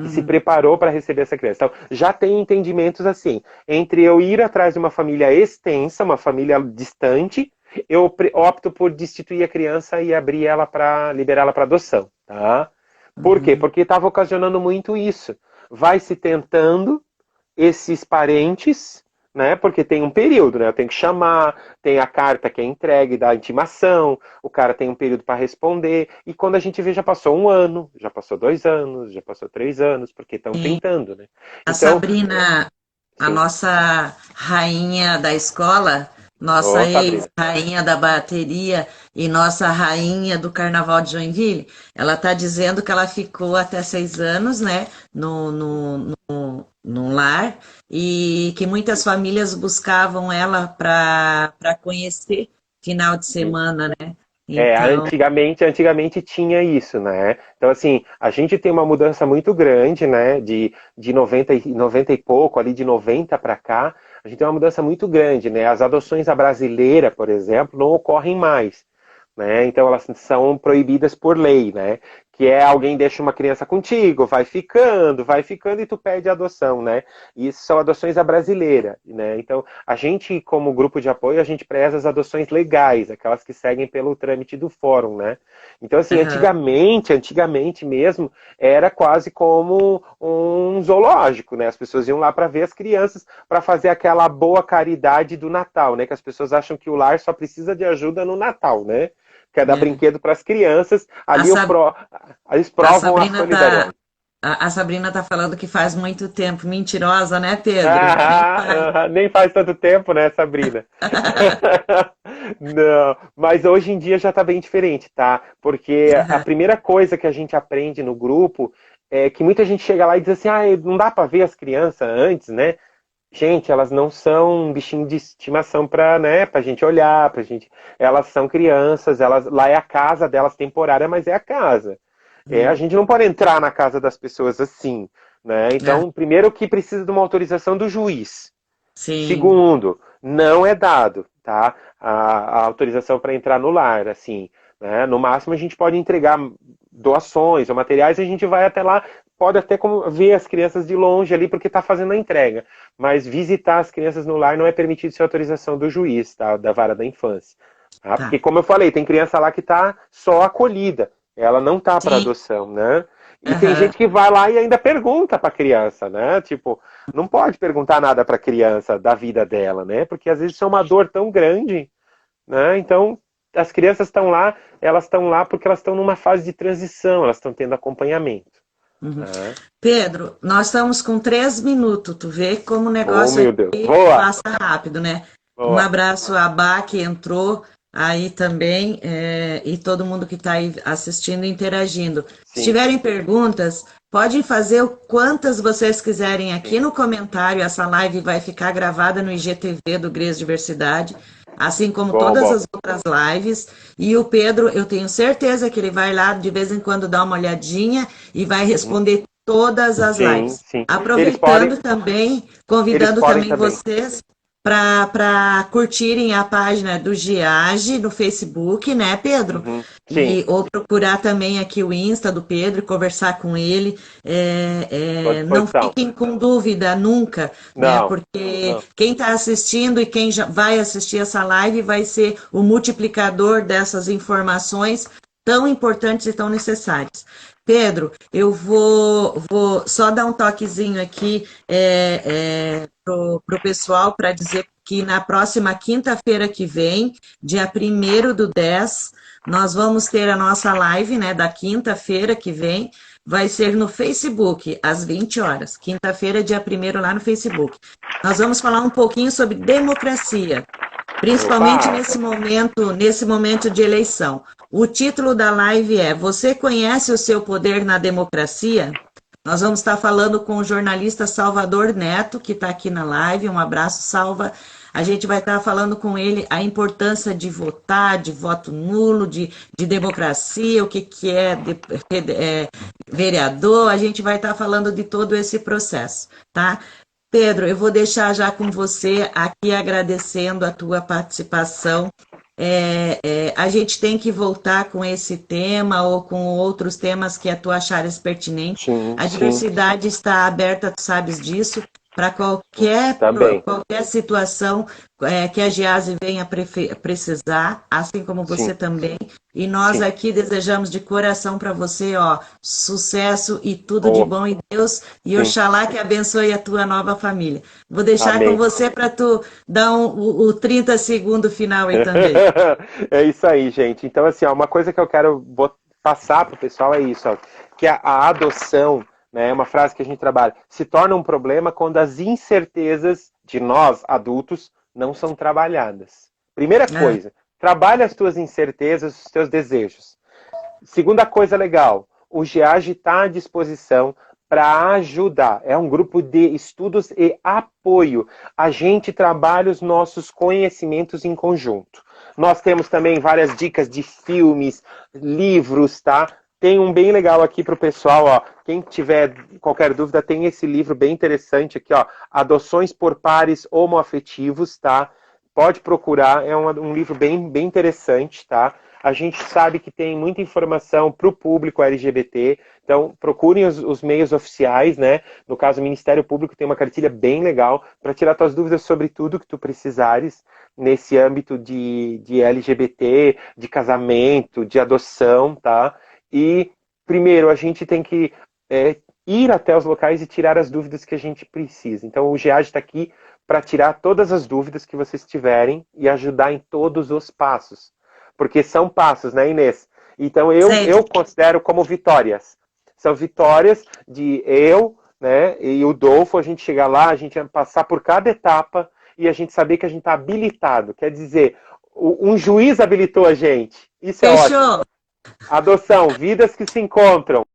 que se Uhum. preparou para receber essa criança. Então, já tem entendimentos assim, entre eu ir atrás de uma família extensa, uma família distante, eu opto por destituir a criança e abrir ela para liberá-la para adoção, tá? Por quê? Uhum. Porque estava ocasionando muito isso. Vai se tentando esses parentes, né? Porque tem um período, né? Eu tenho que chamar, tem a carta que é entregue da intimação, o cara tem um período para responder, e quando a gente vê, já passou um ano, já passou 2 anos, já passou 3 anos, porque estão Sim. tentando, né? A Então, Sabrina, a sim. nossa rainha da escola, nossa Ô, Sabrina. ex-rainha da bateria e nossa rainha do Carnaval de Joinville, ela está dizendo que ela ficou até 6 anos, né, no lar e que muitas famílias buscavam ela para conhecer final de semana, né? Então, Antigamente tinha isso, né? Então, assim, a gente tem uma mudança muito grande, né? De 90 e pouco, ali de 90 para cá, a gente tem uma mudança muito grande, né? As adoções à brasileira, por exemplo, não ocorrem mais, né? Então, elas são proibidas por lei, né? que é alguém deixa uma criança contigo, vai ficando, e tu pede adoção, né? E isso são adoções à brasileira, né? Então, a gente, como grupo de apoio, a gente preza as adoções legais, aquelas que seguem pelo trâmite do fórum, né? Então, assim, Aham. antigamente mesmo, era quase como um zoológico, né? As pessoas iam lá para ver as crianças, para fazer aquela boa caridade do Natal, né? Que as pessoas acham que o lar só precisa de ajuda no Natal, né? Quer dar É. brinquedo para as crianças, A, ali Sa- eles a provam a Sabrina tá, solidariedade. a Sabrina tá falando que faz muito tempo. Mentirosa, né, Pedro? Nem faz. Nem faz tanto tempo, né, Sabrina? Não, mas hoje em dia já está bem diferente, tá? Porque a Aham. primeira coisa que a gente aprende no grupo é que muita gente chega lá e diz assim, não dá para ver as crianças antes, né? Gente, elas não são um bichinho de estimação para, né, pra gente olhar, pra gente. Elas são crianças, elas lá é a casa delas temporária, mas é a casa. A Hum. gente não pode entrar na casa das pessoas assim, né? Ah, Então, primeiro que precisa de uma autorização do juiz. sim. Segundo, não é dado, tá? A autorização para entrar no lar, assim, né? No máximo a gente pode entregar doações ou materiais, a gente vai até lá, pode até ver as crianças de longe ali porque está fazendo a entrega, mas visitar as crianças no lar não é permitido sem autorização do juiz, tá? Da vara da infância, tá? Porque Tá. como eu falei, tem criança lá que está só acolhida, ela não tá para Sim. adoção, né? E tem Aham. gente que vai lá e ainda pergunta para a criança, né? Tipo, não pode perguntar nada para a criança da vida dela, né? Porque às vezes isso é uma dor tão grande, né? Então, as crianças estão lá, elas estão lá porque elas estão numa fase de transição, elas estão tendo acompanhamento, Uhum. né? Pedro, nós estamos com 3 minutos. Tu vê como o Oh, negócio meu Deus. aqui Boa! passa rápido, né? Um Boa. abraço a Bá, que entrou aí também, e todo mundo que está aí assistindo e interagindo. Se Sim, tiverem perguntas, podem fazer o quantas vocês quiserem aqui sim. no comentário. Essa live vai ficar gravada no IGTV do GRES Diversidade, assim como Bom, todas bom. as outras lives. E o Pedro, eu tenho certeza que ele vai lá de vez em quando dar uma olhadinha e vai Uhum. responder todas as Sim, lives. sim. Aproveitando também, Eles convidando podem também também. vocês para curtirem a página do Giage no Facebook, né, Pedro? Uhum. Sim, E, ou procurar também aqui o Insta do Pedro e conversar com ele. estou à Não disposição. fiquem com dúvida nunca, né? Não, Porque não. quem está assistindo e quem já vai assistir essa live vai ser o multiplicador dessas informações tão importantes e tão necessárias. Pedro, eu vou só dar um toquezinho aqui pro pessoal para dizer que na próxima quinta-feira que vem, dia 1º do 10, nós vamos ter a nossa live, né, da quinta-feira que vem, vai ser no Facebook, às 20 horas. Quinta-feira, dia 1º, lá no Facebook. Nós vamos falar um pouquinho sobre democracia, principalmente Opa! nesse momento de eleição. O título da live é: Você conhece o seu poder na democracia? Nós vamos estar falando com o jornalista Salvador Neto, que está aqui na live. Um abraço, Salva. A gente vai estar falando com ele a importância de votar, de voto nulo, de democracia, o que é vereador. A gente vai estar falando de todo esse processo, tá? Pedro, eu vou deixar já com você aqui agradecendo a tua participação. A gente tem que voltar com esse tema ou com outros temas que tu achares pertinentes. Sim, A sim. diversidade está aberta, tu sabes disso, para Também. qualquer situação que a Giase venha precisar, assim como Sim, você também. E nós sim. aqui desejamos de coração para você, ó, sucesso e tudo de Boa. bom em Deus, e Sim. Oxalá que abençoe a tua nova família. Vou deixar com Amém. você para tu dar o 30 segundo final aí também. É isso aí, gente. Então, assim, ó, uma coisa que eu quero passar para o pessoal é isso, ó, que a adoção, né, é uma frase que a gente trabalha, se torna um problema quando as incertezas de nós, adultos, não são trabalhadas. Primeira É, coisa, trabalha as tuas incertezas, os teus desejos. Segunda coisa legal, o GEAGE está à disposição para ajudar. É um grupo de estudos e apoio. A gente trabalha os nossos conhecimentos em conjunto. Nós temos também várias dicas de filmes, livros, tá? Tem um bem legal aqui para o pessoal, ó. Quem tiver qualquer dúvida, tem esse livro bem interessante aqui, ó. Adoções por pares homoafetivos, tá? Pode procurar, é um livro bem interessante, tá? A gente sabe que tem muita informação para o público LGBT, então procurem os meios oficiais, né? No caso, o Ministério Público tem uma cartilha bem legal para tirar tuas dúvidas sobre tudo que tu precisares nesse âmbito de LGBT, de casamento, de adoção, tá? E, primeiro, a gente tem que ir até os locais e tirar as dúvidas que a gente precisa. Então, o GEAD está aqui para tirar todas as dúvidas que vocês tiverem e ajudar em todos os passos. Porque são passos, né, Inês? Então, eu considero como vitórias. São vitórias de eu, né, e o Dolfo, a gente chegar lá, a gente passar por cada etapa e a gente saber que a gente está habilitado. Quer dizer, um juiz habilitou a gente. Isso é ótimo. Adoção, vidas que se encontram.